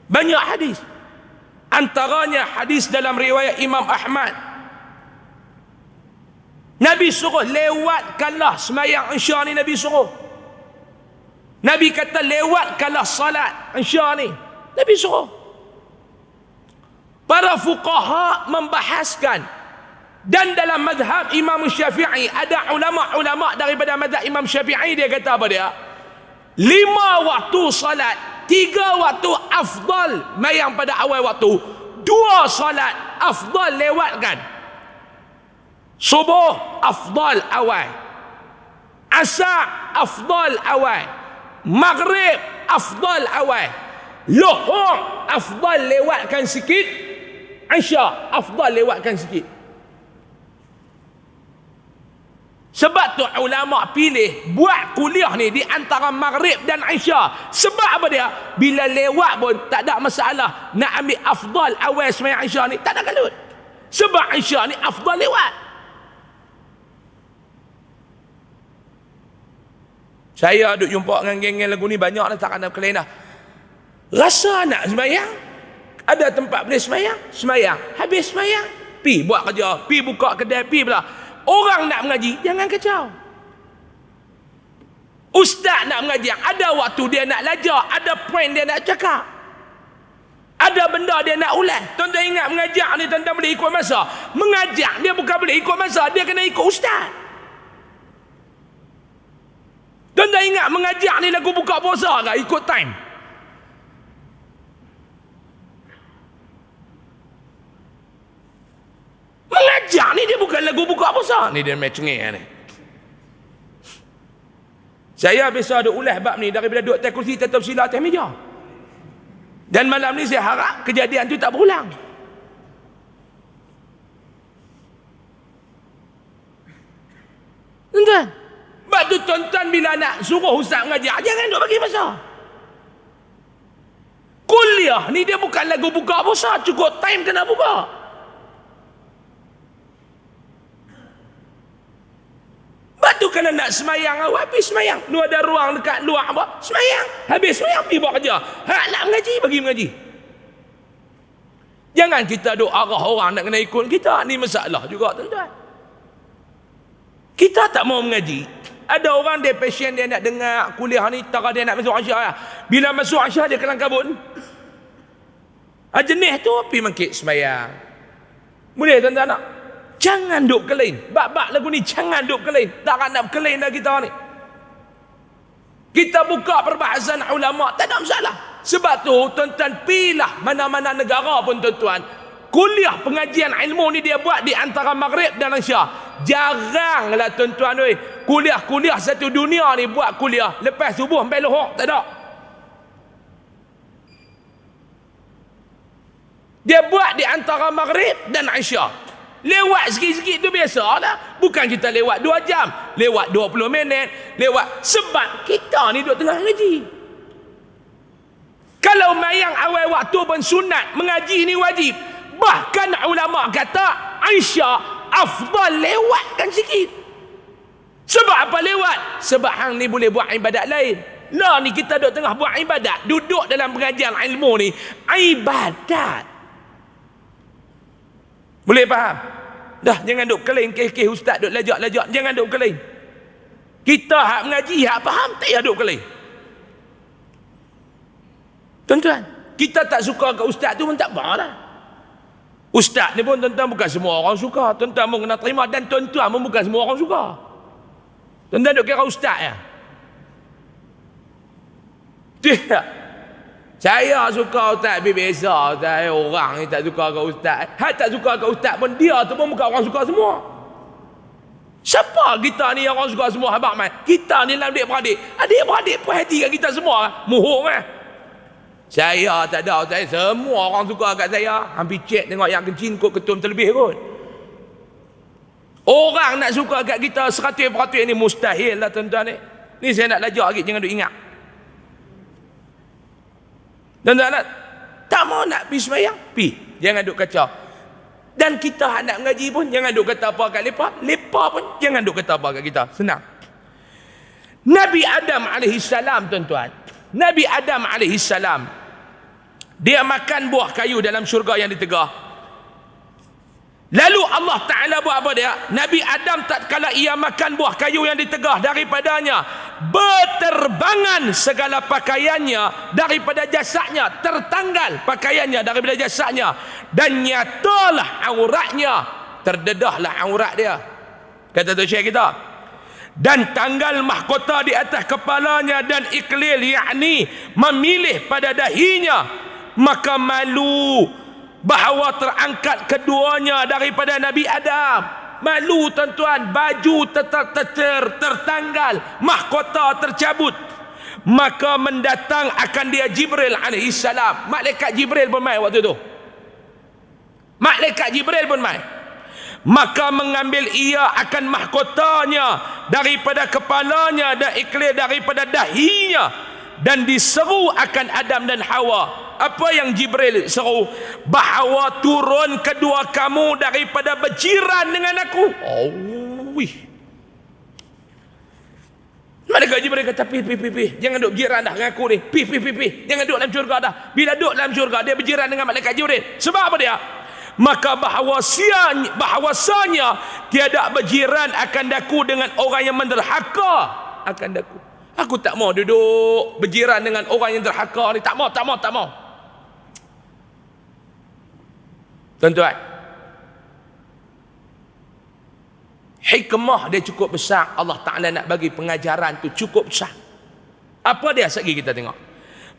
Banyak hadis. Antaranya hadis dalam riwayat Imam Ahmad, Nabi suruh lewatkanlah semayang Isya ni. Nabi suruh, Nabi kata lewatkanlah salat Isya ni. Nabi suruh. Para fuqaha membahaskan, dan dalam mazhab Imam Syafi'i, ada ulama-ulama daripada mazhab Imam Syafi'i, dia kata apa dia? 5 waktu salat, 3 waktu afdal mayang pada awal waktu, 2 salat afdal lewatkan. Subuh afdal awal, Asar afdal awal, maghrib afdal awal, Zuhur afdal lewatkan sikit, Isya afdal lewatkan sikit. Sebab tu ulama pilih buat kuliah ni di antara maghrib dan Isya. Sebab apa dia? Bila lewat pun tak ada masalah. Nak ambil afdal awal sembahyang Isya ni tak ada kalut. Sebab Isya ni afdal lewat. Saya duk jumpa dengan geng-geng lagu ni banyak dah, tak ada kelena. Rasa nak sembahyang, ada tempat boleh sembahyang, sembahyang. Habis sembahyang, pi buat kerja, pi buka kedai, pi pula. Orang nak mengaji, jangan kacau. Ustaz nak mengaji, ada waktu dia nak lajar, ada point dia nak cakap, ada benda dia nak ulas. Tuan-tuan ingat mengajar ni tuan-tuan boleh ikut masa. Mengajar dia bukan boleh ikut masa, dia kena ikut ustaz. Tuan-tuan ingat mengajar ni lagu buka puasa ke? Ikut time. Mengajar ni dia bukan lagu buka puasa. Ni dia main cengih ni. Saya biasa ada ulas bab ni daripada duduk atas kursi tetap sila atas meja. Dan malam ni saya harap kejadian tu tak berulang. Tuan-tuan, sebab tu tuan-tuan bila nak suruh ustaz mengajar, jangan duk bagi masa. Kuliah ni dia bukan lagu buka puasa, cukup time kena buka. Sebab tu kalau nak semayang awak, pergi semayang. Lu ada ruang dekat luar apa? Semayang. Habis semayang, pergi buat kerja. Hak nak mengaji, bagi mengaji. Jangan kita duk arah orang nak kena ikut kita. Ni masalah juga tuan-tuan. Kita tak mau mengaji. Ada orang dia passion, dia nak dengar kuliah ni, tak dia nak masuk Aisyah. Bila masuk Aisyah dia kelang kabut. Jenis tu pergi mangkit semayang. Boleh tuan-tuan tak? Jangan duk kelain. Bab-bab lagu ni jangan duk kelain. Tak nak kelain dah kita ni. Kita buka perbahasan ulama, tak ada masalah. Sebab tu tuan-tuan pilih mana-mana negara pun tuan-tuan, kuliah pengajian ilmu ni dia buat di antara maghrib dan Isya. Jaranglah tuan-tuan oi, kuliah-kuliah satu dunia ni buat kuliah lepas subuh sampai lohor, tak ada. Dia buat di antara maghrib dan Isya. Lewat sikit-sikit tu biasalah. Bukan kita lewat 2 jam, lewat 20 minit, lewat. Sebab kita ni duduk tengah ngaji. Kalau mayang awal waktu pun sunat, mengaji ni wajib. Bahkan ulama kata Aisyah afdal lewatkan sikit. Sebab apa lewat? Sebab hang ni boleh buat ibadat lain. Lah ni kita duduk tengah buat ibadat, duduk dalam pengajian ilmu ni ibadat. Boleh faham? Dah, jangan duk kelain keh-keh ustaz duk lajak-lajak, jangan duk kelain. Kita hak mengaji, hak faham, tak payah duk kelain. Tuan-tuan, kita tak suka ke ustaz tu pun tak apalah. Ustaz ni pun tuan-tuan bukan semua orang suka. Tuan-tuan pun kena terima, dan tuan-tuan pun bukan semua orang suka. Tuan-tuan duk kira ustaz ya? Tidak. Saya suka ustaz biasa, ustaz orang ni tak suka ke ustaz. Hak tak suka ke ustaz pun dia tu pun bukan orang suka semua. Siapa kita ni yang orang suka semua habaq mai? Kita ni dalam adik-beradik. Adik-beradik pun hati kat kita semua. Muhur kan? Saya tak ada, saya semua orang suka kat saya. Hampir cek tengok yang kencing kot ketum terlebih kot. Orang nak suka kat kita 100% ni mustahil lah tuan-tuan ni. Ni saya nak lajak lagi, jangan duk ingat. Dan tak mau nak pergi semayang, pergi. Jangan duk kacau. Dan kita nak mengaji pun jangan duk kata apa kat lepa. Lepa pun jangan duk kata apa kat kita. Senang. Nabi Adam alaihissalam tuan-tuan. Nabi Adam alaihissalam, dia makan buah kayu dalam syurga yang ditegah. Lalu Allah Ta'ala buat apa dia? Nabi Adam tak kala ia makan buah kayu yang ditegah daripadanya, berterbangan segala pakaiannya daripada jasadnya, tertanggal pakaiannya daripada jasadnya, dan nyatalah auratnya, terdedahlah aurat dia. Kata tu syekh kita. Dan tanggal mahkota di atas kepalanya dan iklil, yakni memilih pada dahinya, maka malu bahawa terangkat keduanya daripada Nabi Adam. Malu tuan-tuan, baju tertanggal, mahkota tercabut. Maka mendatang akan dia Jibril alaihi salam. Malaikat Jibril pun mai waktu tu. Malaikat Jibril pun mai. Maka mengambil ia akan mahkotanya daripada kepalanya dan iklir daripada dahinya, dan diseru akan Adam dan Hawa. Apa yang Jibril seru? Bahawa turun kedua kamu daripada berjiran dengan aku. Oh, wih. Malaikat Jibril kata, pi. Jangan duduk berjiran dah dengan aku ni. Pi. Jangan duduk dalam syurga dah. Bila duduk dalam syurga, dia berjiran dengan Malaikat Jibril. Sebab apa dia? Maka bahawasanya tiada berjiran akan daku dengan orang yang menderhaka akan daku. Aku tak mau duduk berjiran dengan orang yang derhaka ni. Tak mau. Tuan-tuan, hikmah dia cukup besar. Allah Ta'ala nak bagi pengajaran tu cukup besar. Apa dia sekali kita tengok?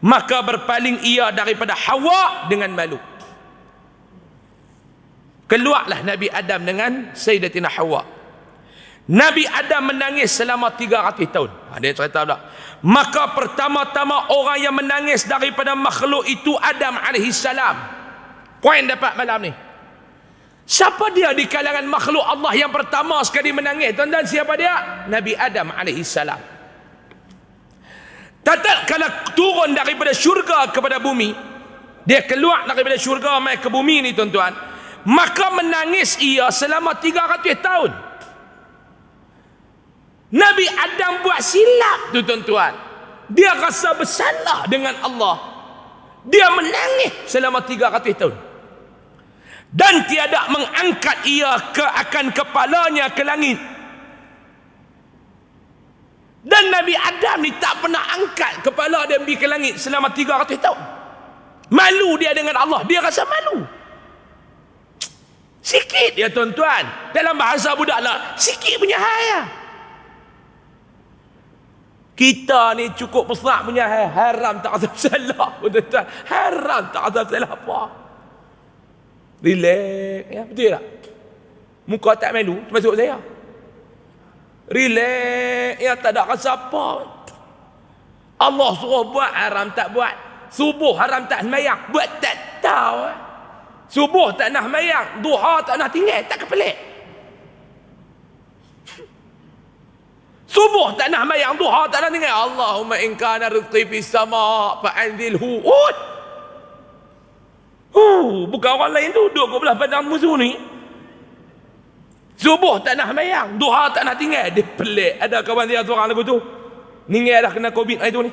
Maka berpaling ia daripada Hawa dengan malu. Keluarlah Nabi Adam dengan Sayyidatina Hawa. Nabi Adam menangis selama 300 tahun. Dia cerita pula. Maka pertama-tama orang yang menangis daripada makhluk itu Adam AS. Poin dapat malam ni. Siapa dia di kalangan makhluk Allah yang pertama sekali menangis? Tuan-tuan, siapa dia? Nabi Adam AS. Tatkala turun daripada syurga kepada bumi, dia keluar daripada syurga mai ke bumi ni tuan-tuan, maka menangis ia selama 300 tahun. Nabi Adam buat silap tu tuan-tuan. Dia rasa bersalah dengan Allah. Dia menangis selama 300 tahun. Dan tiada mengangkat ia akan kepalanya ke langit. Dan Nabi Adam ni tak pernah angkat kepala dia pergi ke langit selama 300 tahun. Malu dia dengan Allah. Dia rasa malu. Sikit ya tuan-tuan. Dalam bahasa budak lah, sikit punya haya. Kita ni cukup besar punya haya. Haram tak ada salah. Tuan-tuan, haram tak ada salah apa. Relax. Ya, betul tak? Muka tak malu, termasuk saya. Relax. Ya, tak ada rasa apa. Allah suruh buat, haram tak buat. Subuh haram tak semayang. Buat tak tahu. Subuh tak nak mayang, duha tak nak tinggal, tak kepelik. Subuh tak nak mayang, duha tak nak tinggal. Allahumma in kana rizqi fis sama' fa'anzilhu. Bukan orang lain duduk ke belah padang musuh ni. Subuh tak nak mayang, duha tak nak tinggal. Dia pelik. Ada kawan dia seorang lagu tu, ninggal dah kena COVID hari tu ni.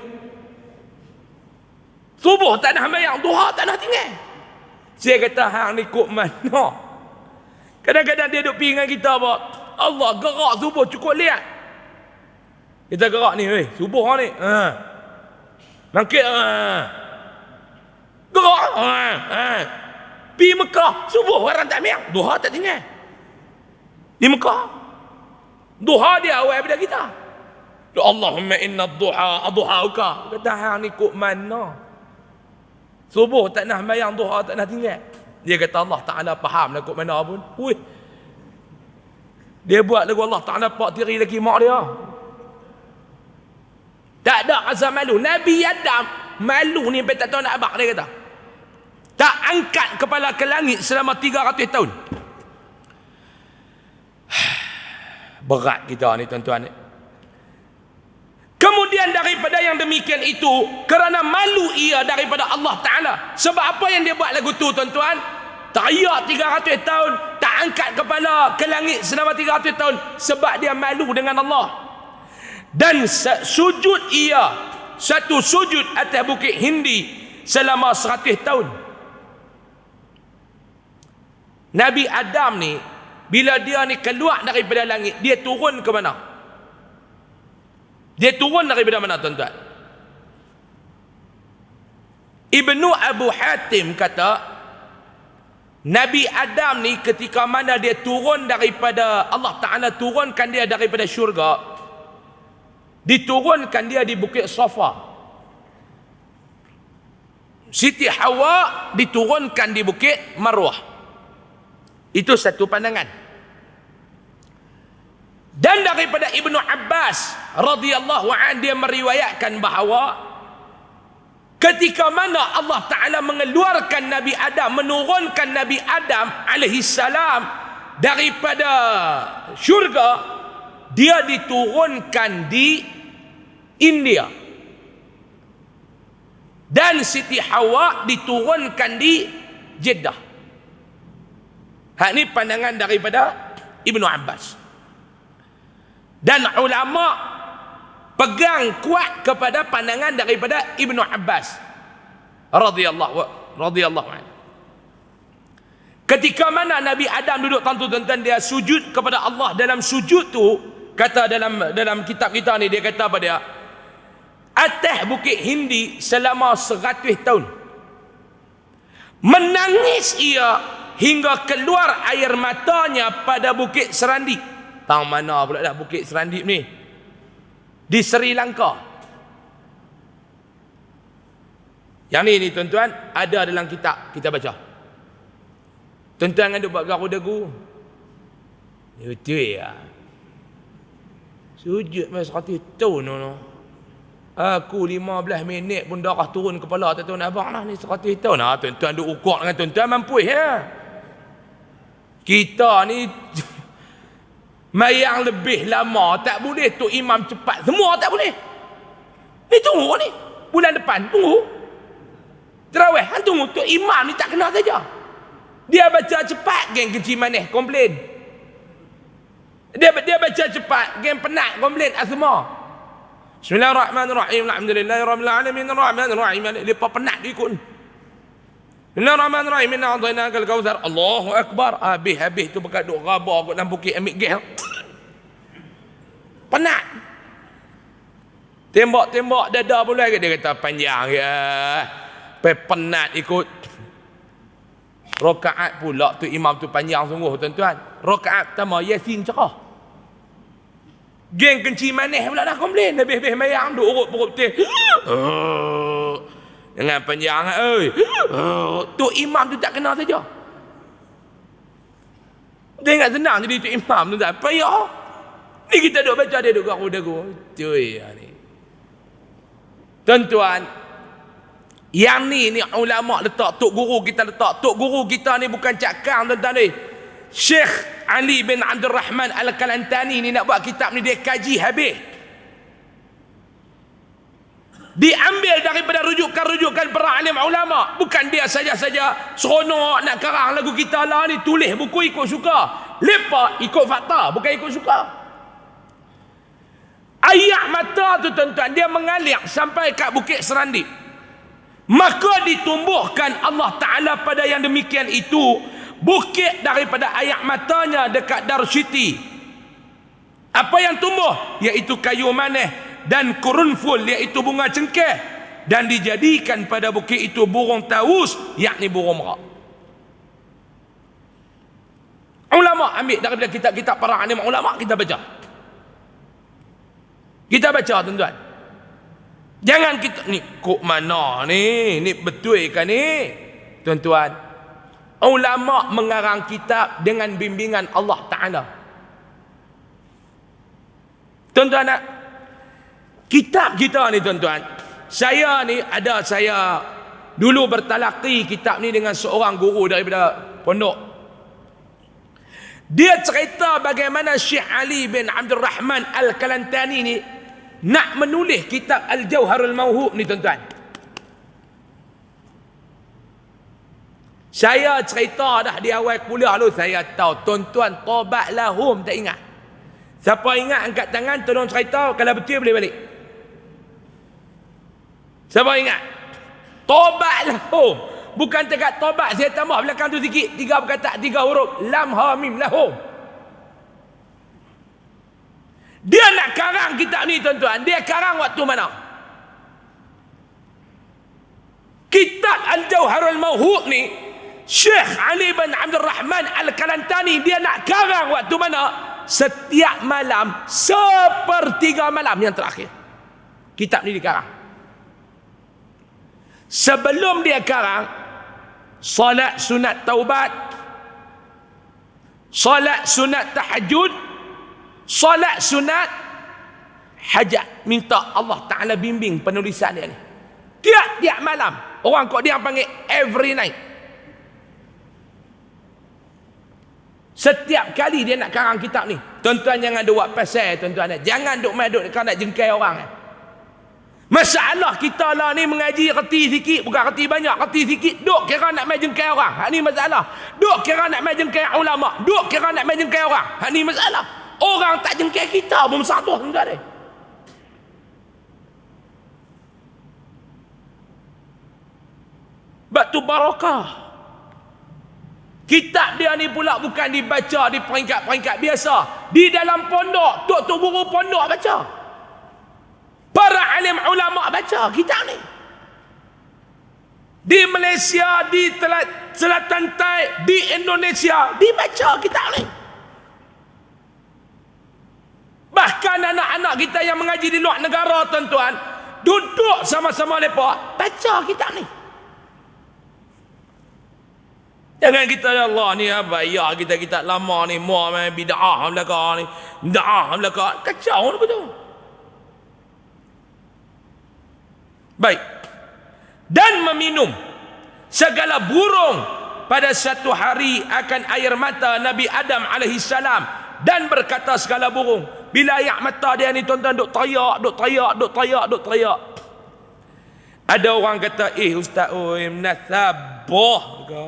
Subuh tak nak mayang, duha tak nak tinggal. Saya kata, hang ni kok mana? Kadang-kadang dia duduk pergi dengan kita apa? Allah gerak subuh cukup lihat. Kita gerak ni, subuh ni. Bangkit. Gerak. Pergi Mekah, subuh orang tak mayang, duha tak tinggal. Di Mekah, duha dia awal daripada kita. Allahumma inna duha adhauka. Kata, hang ni kok mana? Subuh tak nak mayang, duha tak nak tinggal. Dia kata Allah Ta'ala faham lah kot mana pun. Dia buat lagu Allah Ta'ala pak tiri lagi mak dia. Tak ada rasa malu. Nabi Adam malu ni sampai tak tahu nak abang, dia kata. Tak angkat kepala ke langit selama 300 tahun. Berat kita ni tuan-tuan. Kemudian daripada yang demikian itu, kerana malu ia daripada Allah Ta'ala. Sebab apa yang dia buat lagu tu tuan-tuan? Teriak 300 tahun, tak angkat kepala ke langit selama 300 tahun. Sebab dia malu dengan Allah. Dan sujud ia, satu sujud atas bukit Hindi selama 100 tahun. Nabi Adam ni, bila dia ni keluar daripada langit, dia turun ke mana? Dia turun daripada mana tuan-tuan? Ibnu Abu Hatim kata, Nabi Adam ni ketika mana dia turun daripada, Allah Ta'ala turunkan dia daripada syurga, diturunkan dia di Bukit Safa. Siti Hawa diturunkan di Bukit Marwah. Itu satu pandangan. Dan daripada Ibnu Abbas radhiyallahu anhu, dia meriwayatkan bahawa ketika mana Allah Ta'ala mengeluarkan Nabi Adam, menurunkan Nabi Adam alaihi salam daripada syurga, dia diturunkan di India, dan Siti Hawa diturunkan di Jeddah. Ini pandangan daripada Ibnu Abbas. Dan ulama pegang kuat kepada pandangan daripada Ibnu Abbas radhiyallahu anhu. Ketika mana Nabi Adam duduk, tuan-tuan, dia sujud kepada Allah. Dalam sujud tu, kata dalam kitab kita ni, dia kata apa dia? Atas Bukit Hindi selama 100 tahun. Menangis ia hingga keluar air matanya pada Bukit Serandip. Tahu mana pula dah Bukit Serandip ni? Di Sri Lanka. Yang ni tuan-tuan, ada dalam kitab kita baca. Tuan-tuan ada buat garu-dagu. Betul ya. Sujud masa 100 tahun no. Aku 15 minit pun darah turun kepala tuan-tuan abang lah ni 100 tahun. Tuan-tuan duk ukur dengan tuan-tuan mampu ya. Kita ni mayang lebih lama tak boleh, tu imam cepat semua tak boleh. Ni tunggu ni. Bulan depan tunggu. Terawih tunggu, tu imam ni tak kena saja. Dia baca cepat, geng kecil manis komplain. Dia baca cepat, geng penat komplain semua. Bismillahirrahmanirrahim. Alhamdulillahirabbil alamin arrahmanirrahim. Lepas penat dia ikut. Bismillahirrahmanirrahim. Inna a'tainakal kautsar. Allahu akbar. Habis tu bekat duk rabah kat dalam bukit ambil gas. Penat. Tembak dada pula dia kata panjang ya. Penat ikut. Rakaat pula tu imam tu panjang sungguh tuan-tuan. Rakaat pertama Yasin cerah. Geng kencing manis pula dah komplain. Habis-habis mayang duk urut perut teh. Dengan panjang tu imam tu tak kena saja. Dia ingat senang jadi tu imam tu tak payah. Ni kita duk baca, dia duk garu-dagu. Cuy ni. Tuan-tuan, yang ni ulama letak, tok guru kita letak. Tok guru kita ni bukan cakang tuan-tuan ni. Syekh Ali bin Abdul Rahman Al-Kalantani ni nak buat kitab ni, dia kaji habis. Diambil daripada rujukan-rujukan para alim ulama. Bukan dia saja-saja seronok nak karang lagu kita lah ni, tulis buku ikut suka. Lepas ikut fakta, bukan ikut suka. Air mata tu tuan-tuan, dia mengalir sampai kat Bukit Serandip. Maka ditumbuhkan Allah Ta'ala pada yang demikian itu bukit daripada air matanya dekat Darsiti. Apa yang tumbuh? Iaitu kayu manis dan kurunful, iaitu bunga cengkeh, dan dijadikan pada bukit itu burung taus, yakni burung merak. Ulama ambil daripada kitab-kitab para alim ulama, kita baca. Kita baca tuan-tuan. Jangan kita ni kok mana ni betul kan ni tuan-tuan. Ulama mengarang kitab dengan bimbingan Allah Ta'ala. Tuan-tuan nak kitab kita ni tuan-tuan, saya dulu bertalaqi kitab ni dengan seorang guru daripada pondok. Dia cerita bagaimana Syekh Ali bin Abdul Rahman Al-Kalantani ni nak menulis kitab Al-Jawharul Mawhub ni tuan-tuan. Saya cerita dah di awal kuliah dulu, saya tahu tuan-tuan tobat lahum tak ingat. Siapa ingat angkat tangan, tolong cerita, kalau betul boleh balik. Siapa ingat? Tobat lahum. Bukan dekat tobat, saya tambah belakang tu sikit, 3 perkataan, 3 huruf, lam ha mim lahum. Dia nak karang kitab ni tuan-tuan, dia karang waktu mana? Kitab Al-Jawharul Mawhub ni Syekh Ali bin Abdul Rahman Al-Kalantani dia nak karang waktu mana? Setiap malam, sepertiga malam yang terakhir kitab ni dikarang. Sebelum dia karang, solat sunat taubat, solat sunat tahajud, Solat sunat hajat, minta Allah Ta'ala bimbing penulisan dia ni. Tiap-tiap malam. Orang kok dia panggil every night. Setiap kali dia nak karang kitab ni. Tuan-tuan jangan duk buat pasal, tuan-tuan. Jangan duk main duk nak jengkai orang. Masalah kita lah ni mengaji reti sikit, bukan reti banyak, reti sikit. Duk kira nak main jengkai orang. Hak ni masalah. Duk kira nak main jengkai ulama. Duk kira nak main jengkai orang. Hak ni masalah. Orang tak jengkai kita pun satu tuan-tuan ni. Batu barakah. Kitab dia ni pula bukan dibaca di peringkat-peringkat biasa. Di dalam pondok, tok guru pondok baca. Para alim ulama baca kitab ni. Di Malaysia, di Selatan Tai, di Indonesia dibaca kitab ni. Bahkan anak-anak kita yang mengaji di luar negara, tuan-tuan, duduk sama-sama mereka baca kitab ni. Jangan kita, ya Allah ni apa ya kita lama ni muat main bid'ah belaka ni, bid'ah belaka, kacau betul. Baik. Dan meminum segala burung pada satu hari akan air mata Nabi Adam alaihi salam, dan berkata segala burung bila air mata dia ni tuan-tuan duk teriak. Ada orang kata, ustaz oi nasabah ke?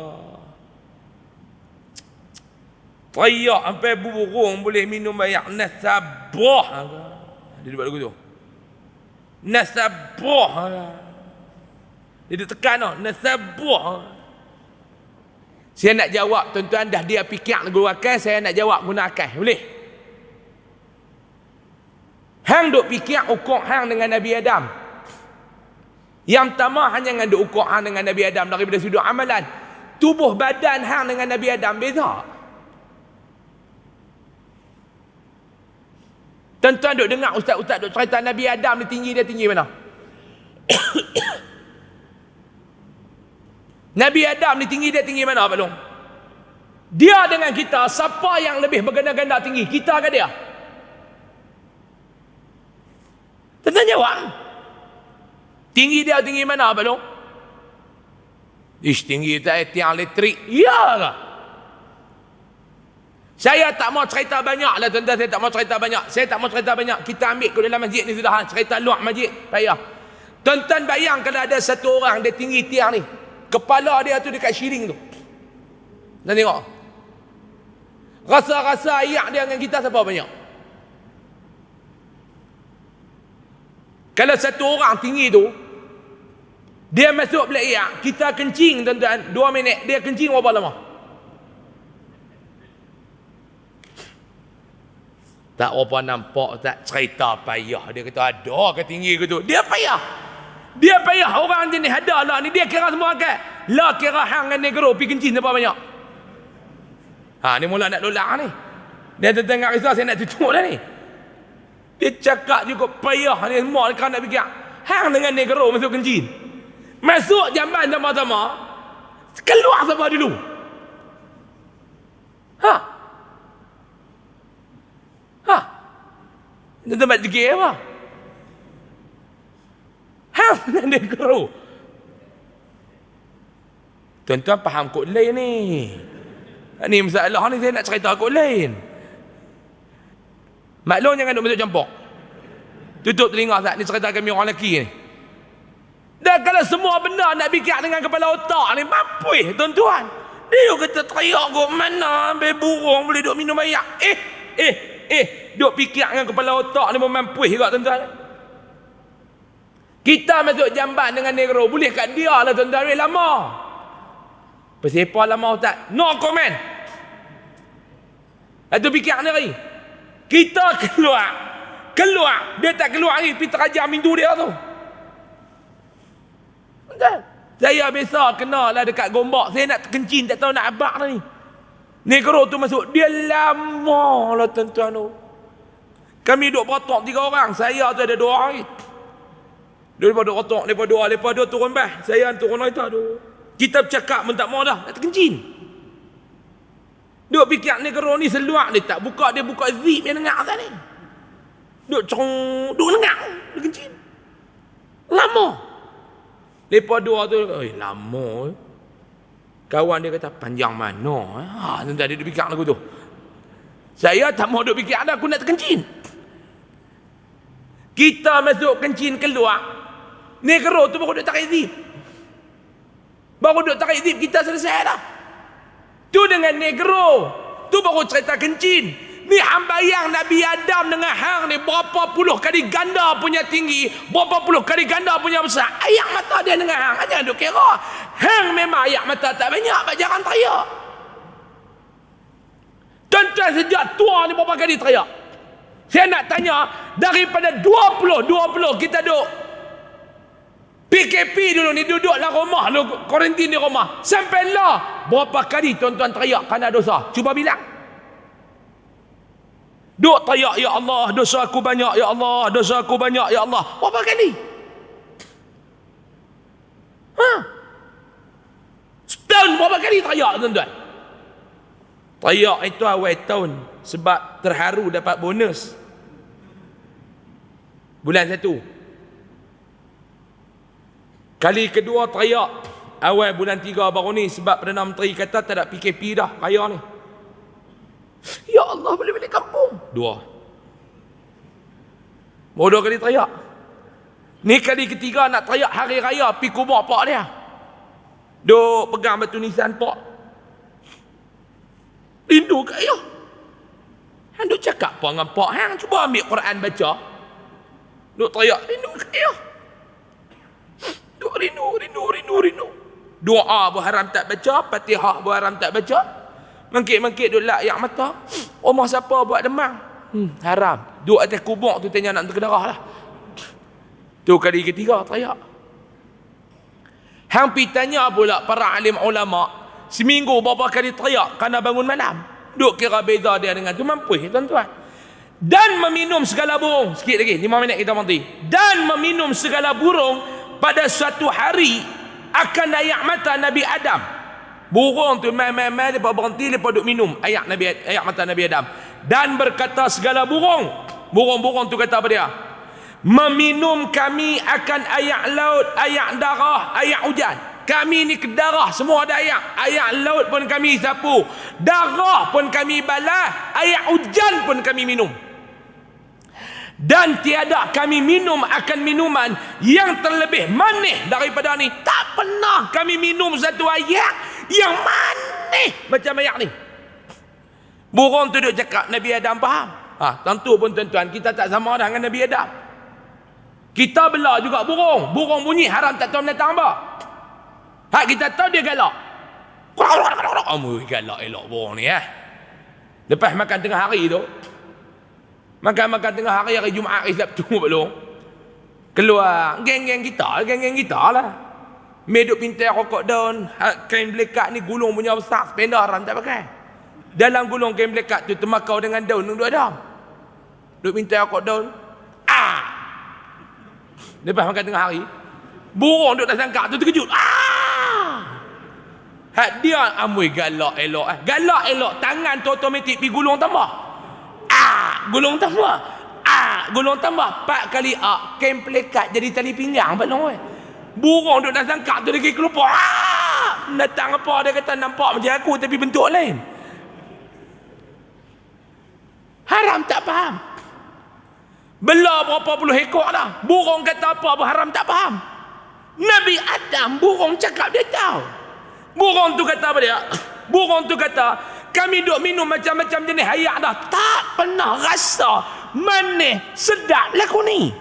Teriak sampai burung boleh minum air nasabah ke? Dia buat lagu tu. Nasabah. Dia tekan tau, nasabah. Saya nak jawab tuan-tuan, dah dia fikir guru akal, saya nak jawab guna akal. Boleh? Hang duk fikir ukur hang dengan Nabi Adam. Yang pertama hanya dengan duk ukur hang dengan Nabi Adam daripada sudut amalan. Tubuh badan hang dengan Nabi Adam beza. Tuan-tuan duk dengar ustaz-ustaz duk cerita Nabi Adam ni tinggi, dia tinggi mana? Nabi Adam ni tinggi, dia tinggi mana Pak Long? Dia dengan kita, siapa yang lebih berganda-ganda tinggi? Kita ke dia? Tuan-tuan jawab. Tinggi dia tinggi mana Pak Long? Tinggi tak tiang elektrik. Ya ke? Saya tak mau cerita banyak lah tuan-tuan, saya tak mau cerita banyak. Kita ambil ke dalam masjid ni sudah, cerita luar masjid payah. Tuan-tuan bayang kalau ada satu orang dia tinggi tiang ni, kepala dia tu dekat syiring tu. Dan tengok. Rasa-rasa ayak dia dengan kita siapa banyak? Kalau satu orang tinggi tu, dia masuk belah ayak, kita kencing tuan-tuan 2 minit, dia kencing berapa lama? Tak apa nampak tak cerita payah. Dia kata ada ke tinggi ke tu. Dia payah. Orang jenis ada lah ni. Dia kira semua kan. Lah kira hang dengan negro pergi kencing berapa banyak. Ni mula nak lolak ni. Dia tengah risau saya nak tutup dah ni. Dia cakap juga payah ni semua kan nak fikir. Hang dengan negro masuk kencing. Masuk jamban sama-sama. Keluar siapa dulu? Dia tempat degil apa? Hang dia keru. Tuan-tuan faham kod lain ni. Ni masalah ni saya nak cerita kod lain. Maklum jangan duk masuk campur. Tutup telinga tak ni cerita kami orang lelaki ni. Dan kalau semua benda nak fikir dengan kepala otak ni mampu tuan-tuan. Dia kata teriak kok mana ambil burung boleh duk minum air. Duk fikir dengan kepala otak ni mampu juga tuan-tuan. Kita masuk jamban dengan negro boleh kat dia lah tuan-tuan. Lama. Persiapa lama ustaz? No comment. Itu fikir ni lagi. Kita keluar. Dia tak keluar lagi. Pergi terajam pintu dia tu. Tuan-tuan. Saya biasa kenal lah dekat Gombak. Saya nak kencing tak tahu nak abak ni. Negro tu masuk. Dia lama lah tuan-tuan tu. Kami duduk potong 3 orang. Saya tu ada 2 orang. Dia duduk potong. Lepas 2 turun bah. Saya turun lagi tu. Kita bercakap pun tak mau dah. Nak terkencing. Duk fikir negara ni seluak dia tak buka, dia buka zip yang dengar kan ni. Duk cerong, duk dengar, dia kencing. Lama. Lepas dua tu, lama. Kawan dia kata, panjang mana? Tentang dia duk fikir lagu tu. Saya tak mau duk fikir ada, aku nak terkencing. Kita masuk kencing keluar. Negara tu baru duk tarik zip. Baru duk tarik zip, kita selesai dah. Tu dengan negro. Tu baru cerita kencing. Ni hang bayang Nabi Adam dengan hang ni berapa puluh kali ganda punya tinggi, berapa puluh kali ganda punya besar. Ayak mata dia dengan hang. Jangan duk kira. Hang memang ayak mata tak banyak, jangan teriak. Tuan-tuan sejak tua ni berapa kali teriak? Saya nak tanya, daripada 20 kita duk PKP dulu ni, duduk dalam rumah lu, kuarantin di rumah. Sampailah berapa kali tuan-tuan teriak kerana dosa? Cuba bilang. Duk teriak, ya Allah, dosa aku banyak, ya Allah, dosa aku banyak, ya Allah. Berapa kali? Setahun berapa kali teriak tuan-tuan? Teriak itu awal tahun sebab terharu dapat bonus. Bulan 1. Kali kedua teriak awal bulan 3 baru ni sebab Perdana Menteri kata tak ada PKP dah raya ni. Ya Allah, boleh balik kampung. 2. Baru 2 kali teriak. Ni kali ketiga nak teriak hari raya pi kubur pak dia. Duk pegang batu nisan pak. Rindu ke ayah? Hang duk cakap apa dengan pak hang? Cuba ambil Quran baca. Duk teriak rindu ke ayah? Rindu. Doa berharam tak baca, Fatihah berharam tak baca. Mengkit-mengkit duk lak ayak mata. Rumah siapa buat demam? Haram. Duk atas kubur tu tanya nak terkedarah lah. Tu kali ketiga teriak. Hang pi tanya pula para alim ulama, seminggu berapa kali teriak kerana bangun malam. Duk kira beza dia dengan tu mampu tuan-tuan. Dan meminum segala burung. Sikit lagi, 5 minit kita berhenti. Dan meminum segala burung pada suatu hari akan ayak mata Nabi Adam. Burung tu main-main lepas berhenti lepas duk minum ayak mata Nabi Adam. Dan berkata segala burung tu kata apa dia? Meminum kami akan ayak laut, ayak darah, ayak hujan. Kami ni ke darah semua ada ayak. Ayak laut pun kami sapu, darah pun kami balas, ayak hujan pun kami minum. Dan tiada kami minum akan minuman yang terlebih manis daripada ni. Tak pernah kami minum satu ayak yang manis macam ayak ni. Burung tu duk cakap Nabi Adam faham. Tentu pun tuan-tuan, kita tak sama dengan Nabi Adam. Kita belah juga burung. Burung bunyi haram tak tahu binatang apa. Kita tahu dia galak. Galak elok burung ni Lepas makan tengah hari tu, makan tengah hari Jumaat, hari Sabtu belum. Keluar geng-geng kita lah. Meduk pintai rokok daun, kain belekat ni gulung punya besar, sepeda haram tak pakai. Dalam gulung kain belekat tu termakau dengan daun duduk ada. Duk pintai rokok daun. Lepas makan tengah hari, burung duk dah sangka tu terkejut. Dia amui galak elok. Galak elok, tangan tu automatik pi gulung tambah. Gulung tambah. Gulung tambah 4 kali kain pelekat jadi tali pinggang balong burung duk dah sangka tu lagi kelupa. Datang apa dia kata nampak macam aku tapi bentuk lain. Haram tak faham. Belah berapa puluh ekor dah. Burung kata apa haram tak faham. Nabi Adam burung cakap dia tahu. Burung tu kata apa dia? Burung tu kata, kami duk minum macam-macam jenis ayak dah, tak pernah rasa manis sedap lagu ni.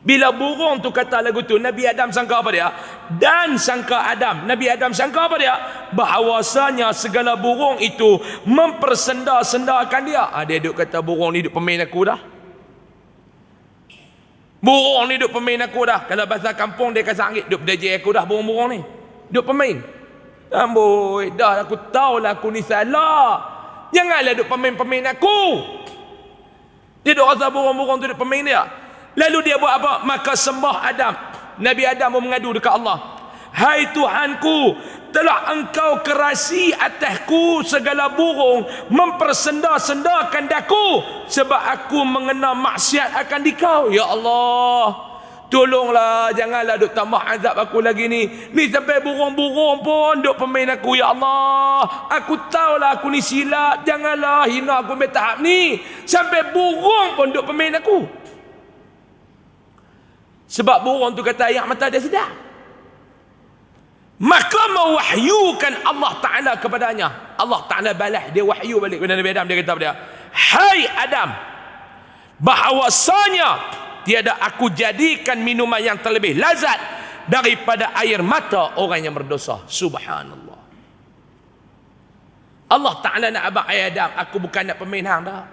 Bila burung tu kata lagu tu, Nabi Adam sangka apa dia? Dan sangka Nabi Adam sangka apa dia? Bahawasanya segala burung itu mempersenda-sendakan dia. Dia duk kata burung ni duk pemain aku dah. Burung ni duk pemain aku dah. Kalau bahasa kampung dia kata sangit, duk berdajai aku dah burung-burung ni. Duk pemain. Amboi, dah aku tahulah aku ni salah. Janganlah duk pemain-pemain aku. Dia duk rasa burung-burung tu duk pemain dia. Lalu dia buat apa? Maka sembah Adam. Nabi Adam pun mengadu dekat Allah. Hai Tuhanku, telah engkau kerasi atasku segala burung, mempersenda-sendakan daku, sebab aku mengenal maksiat akan dikau. Ya Allah, tolonglah, janganlah duk tambah azab aku lagi ni. Ni sampai burung-burung pun duk pemain aku. Ya Allah, aku tahulah aku ni silap, janganlah hina aku sampai tahap ni. Sampai burung pun duk pemain aku. Sebab burung tu kata ayat mata dia sedap. Maka mewahyukan Allah Ta'ala kepadanya. Allah Ta'ala balas, dia wahyu balik kepada Nabi Adam. Dia kata kepada dia, hai Adam, bahawasanya tiada aku jadikan minuman yang terlebih lazat daripada air mata orang yang berdosa. Subhanallah. Allah Ta'ala nak abang Adam, aku bukan nak pemain hang dah.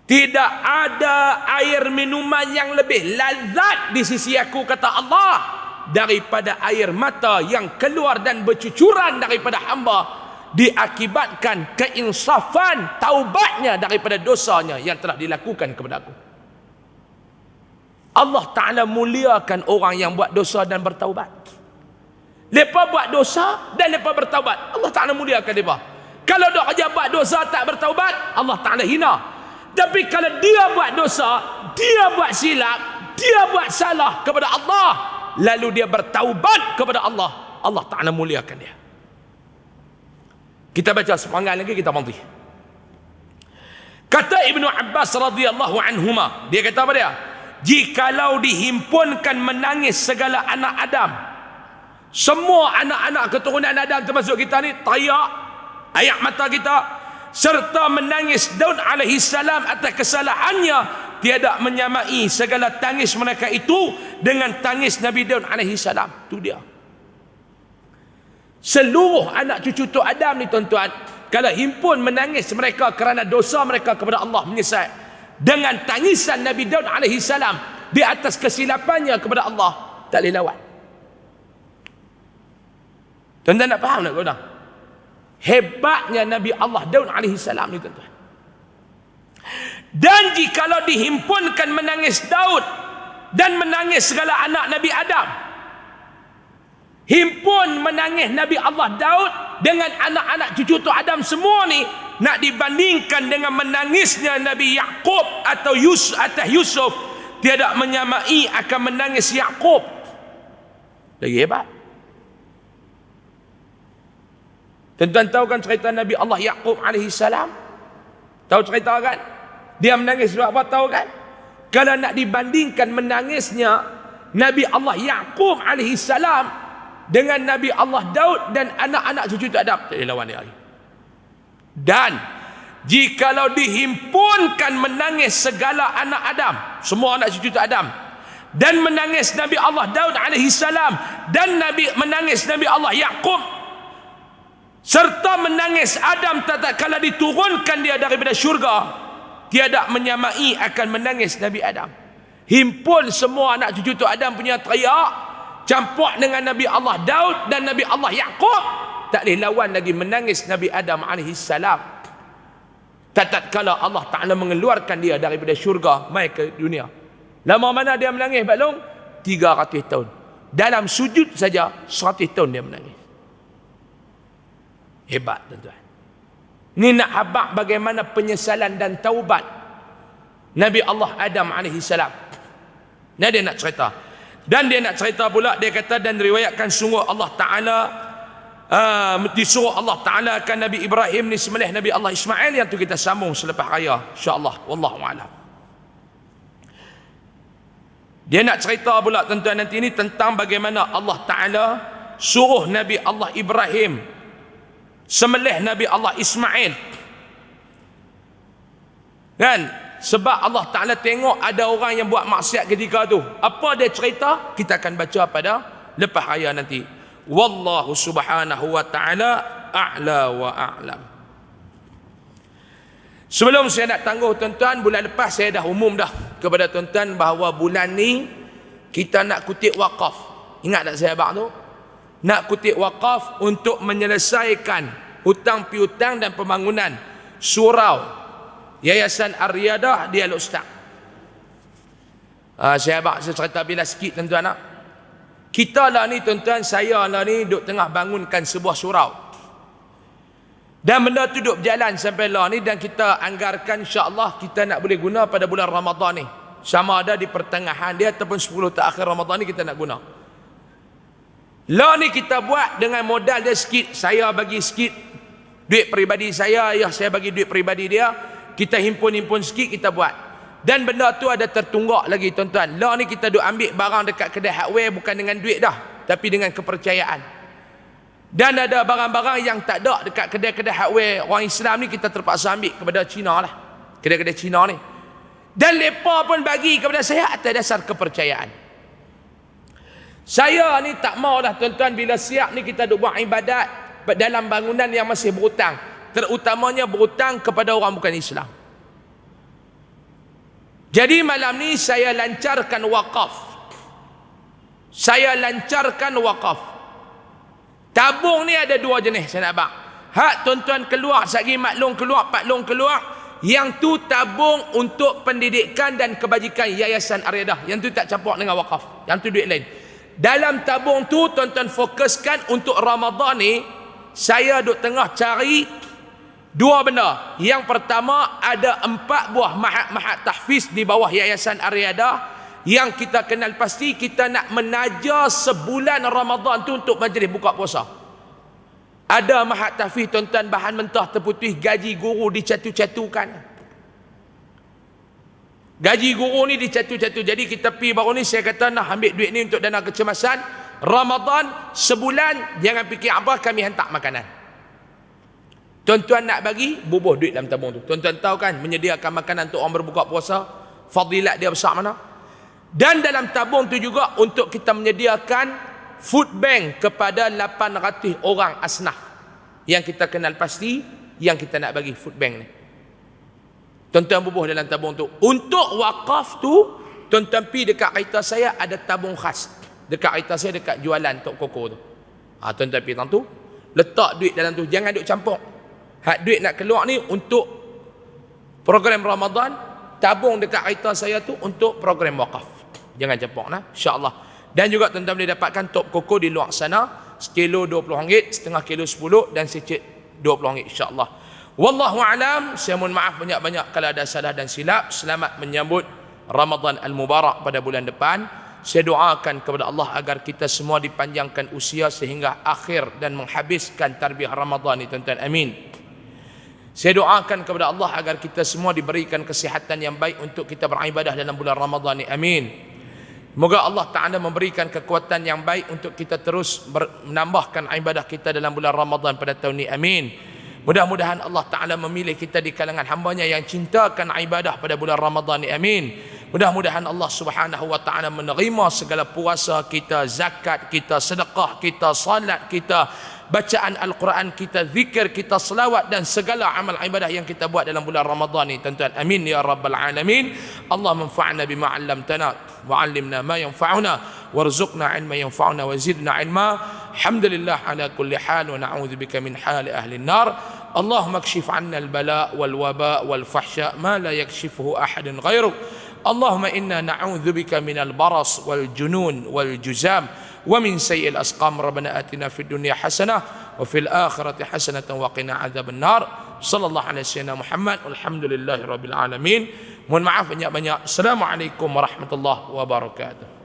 Tidak ada air minuman yang lebih lazat di sisi aku, kata Allah, daripada air mata yang keluar dan bercucuran daripada hamba diakibatkan keinsafan taubatnya daripada dosanya yang telah dilakukan kepada aku. Allah Ta'ala muliakan orang yang buat dosa dan bertaubat. Mereka buat dosa dan mereka bertaubat, Allah Ta'ala muliakan mereka. Kalau dia aja buat dosa tak bertaubat, Allah Ta'ala hina. Tapi kalau dia buat dosa, dia buat silap, dia buat salah kepada Allah, lalu dia bertaubat kepada Allah, Allah Ta'ala muliakan dia. Kita baca sepenggal lagi, kita mati. Kata Ibnu Abbas radhiyallahu anhuma, dia kata apa dia? Jikalau dihimpunkan menangis segala anak Adam, semua anak-anak keturunan Adam termasuk kita ni, tayak air mata kita, serta menangis Daud alaihi salam atas kesalahannya, tiada menyamai segala tangis mereka itu dengan tangis Nabi Daud alaihi salam. Itu dia. Seluruh anak cucu tu Adam ni tuan-tuan, kalau himpun menangis mereka kerana dosa mereka kepada Allah, menyesal, dengan tangisan Nabi Daud alaihi salam di atas kesilapannya kepada Allah, tak boleh lawan. Tuan-tuan nak faham tak tuan-tuan? Hebatnya Nabi Allah Daud alaihi salam ni tuan-tuan. Dan jikalau dihimpunkan menangis Daud dan menangis segala anak Nabi Adam, himpun menangis Nabi Allah Daud dengan anak-anak cucu tu Adam semua ni, nak dibandingkan dengan menangisnya Nabi Yaqub atau atas Yusuf, tiada menyamai akan menangis Yaqub. Lagi hebat. Tuan-tuan tahu kan cerita Nabi Allah Yaqub alaihi salam? Tahu cerita kan? Dia menangis sebab apa, tahu kan? Kalau nak dibandingkan menangisnya Nabi Allah Yaqub alaihi salam dengan Nabi Allah Daud dan anak-anak cucu tu Adam, tak boleh lawan dia lagi. Dan jikalau dihimpunkan menangis segala anak Adam, semua anak cucu tu Adam, dan menangis Nabi Allah Daud alaihi salam, dan menangis Nabi Allah Yaqub, serta menangis Adam tatkala diturunkan dia daripada syurga, tiada menyamai akan menangis Nabi Adam. Himpun semua anak cucu tu Adam punya teriak, campur dengan Nabi Allah Daud dan Nabi Allah Yaqub, tak boleh lawan lagi menangis Nabi Adam alaihi salam tatkala Allah Ta'ala mengeluarkan dia daripada syurga mai ke dunia. Lama mana dia menangis baklong? 300 tahun. Dalam sujud saja 100 tahun dia menangis. Hebat tuan-tuan. Ini nak habaq bagaimana penyesalan dan taubat Nabi Allah Adam alaihi salam. Nah, dia nak cerita. Dan dia nak cerita pula, dia kata, dan riwayatkan sungguh Allah Ta'ala disuruh Allah Ta'ala akan Nabi Ibrahim ni sembelih Nabi Allah Ismail, yang tu kita sambung selepas raya insya-Allah, wallahu a'lam. Dia nak cerita pula tuan-tuan nanti ni tentang bagaimana Allah Ta'ala suruh Nabi Allah Ibrahim sembelih Nabi Allah Ismail kan, sebab Allah Ta'ala tengok ada orang yang buat maksiat ketika tu. Apa dia cerita, kita akan baca pada lepas raya nanti. Wallahu subhanahu wa ta'ala a'la wa a'lam. Sebelum saya nak tangguh tuan-tuan, bulan lepas saya dah umum dah kepada tuan-tuan bahawa bulan ni kita nak kutip wakaf. Ingat tak saya abang tu? Nak kutip wakaf untuk menyelesaikan hutang piutang dan pembangunan surau Yayasan Ar-Riyadah di Al-Ustaz. Saya cerita bila sikit tuan-tuan. Kita lah ni tuan-tuan, saya lah ni duk tengah bangunkan sebuah surau. Dan benda tu duk berjalan sampai lah ni, dan kita anggarkan insya-Allah kita nak boleh guna pada bulan Ramadan ni. Sama ada di pertengahan dia ataupun 10 terakhir Ramadan ni kita nak guna. Lah ni kita buat dengan modal dia sikit. Saya bagi sikit duit peribadi saya, ayah saya bagi duit peribadi dia. Kita himpun-himpun sikit kita buat. Dan benda tu ada tertunggak lagi tuan-tuan. Lah ni kita duk ambil barang dekat kedai hardware bukan dengan duit dah, tapi dengan kepercayaan. Dan ada barang-barang yang tak ada dekat kedai-kedai hardware orang Islam ni, kita terpaksa ambil kepada Cina lah, kedai-kedai Cina ni. Dan mereka pun bagi kepada saya atas dasar kepercayaan. Saya ni tak mau dah tuan-tuan, bila siap ni kita duk buat ibadat dalam bangunan yang masih berhutang, terutamanya berhutang kepada orang bukan Islam. Jadi malam ni saya lancarkan wakaf. Saya lancarkan wakaf. Tabung ni ada dua jenis saya nak bang. Hak tuan-tuan keluar, sagi maklum keluar, paklong keluar, yang tu tabung untuk pendidikan dan kebajikan Yayasan Ar-Riyadah. Yang tu tak campur dengan wakaf. Yang tu duit lain. Dalam tabung tu tuan-tuan fokuskan untuk Ramadan ni, saya duk tengah cari dua benda. Yang pertama, ada 4 buah mahat-mahat tahfiz di bawah Yayasan Ar-Riyadah yang kita kenal pasti kita nak menaja sebulan Ramadan tu untuk majlis buka puasa. Ada mahat tahfiz tuan-tuan, bahan mentah terputih, gaji guru dicatu-catukan. Gaji guru ni dicatu-catu. Jadi kita pergi baru ni, saya kata nak ambil duit ni untuk dana kecemasan Ramadan sebulan, jangan fikir apa, kami hantar makanan. Tuan-tuan nak bagi, bubuh duit dalam tabung tu. Tuan-tuan tahu kan, menyediakan makanan untuk orang berbuka puasa, fadilat dia besar mana. Dan dalam tabung tu juga untuk kita menyediakan food bank kepada 800 orang asnaf yang kita kenal pasti, yang kita nak bagi food bank ni. Tuan-tuan bubuh dalam tabung tu. Untuk wakaf tu, tuan-tuan pergi dekat kereta saya, ada tabung khas dekat kereta saya, dekat jualan Tok Koko tu. Tuan-tuan pergi dalam tu, letak duit dalam tu, jangan duk campur. Hak duit nak keluar ni untuk program Ramadan, tabung dekat kereta saya tu untuk program wakaf. Jangan campur nah, insya-Allah. Dan juga tuan-tuan boleh dapatkan Top Koko di luar sana, sekilo RM20, setengah kilo RM10, dan secik RM20, insya-Allah. Wallahu alam. Saya mohon maaf banyak-banyak kalau ada salah dan silap. Selamat menyambut Ramadan Al-Mubarak pada bulan depan. Saya doakan kepada Allah agar kita semua dipanjangkan usia sehingga akhir dan menghabiskan tarbiyah Ramadan ni tuan-tuan. Amin. Saya doakan kepada Allah agar kita semua diberikan kesihatan yang baik untuk kita beribadah dalam bulan Ramadan ni. Amin. Moga Allah Ta'ala memberikan kekuatan yang baik untuk kita terus menambahkan ibadah kita dalam bulan Ramadan pada tahun ini. Amin. Mudah-mudahan Allah Ta'ala memilih kita di kalangan hambanya yang cintakan ibadah pada bulan Ramadan ini. Amin. Mudah-mudahan Allah Subhanahu wa Ta'ala menerima segala puasa kita, zakat kita, sedekah kita, salat kita, bacaan Al-Quran kita, zikir kita, selawat, dan segala amal ibadah yang kita buat dalam bulan Ramadan ini, tuan-tuan. Amin ya rabbal alamin. Allah manfa'na bima 'allamtana wa 'allimna ma yanfa'una warzuqna 'ilman yanfa'una wa zidna 'ilma. Alhamdulillah ala kulli hal wa na'udzubika min hali ahli an-nar. Allahumma kshif 'anna al-bala' wal waba' wal fahsya' ma la yakshifuhu ahadun ghairuk. Allahumma inna na'udzubika min al-baras wal junun wal juzam ومن سيء الأسقام. ربنا آتنا في الدنيا حسنة وفي الآخرة حسنة وقنا عذاب النار. صلى الله على سيدنا محمد والحمد لله رب العالمين. Mohon maaf banyak-banyak. Assalamualaikum warahmatullahi wabarakatuh.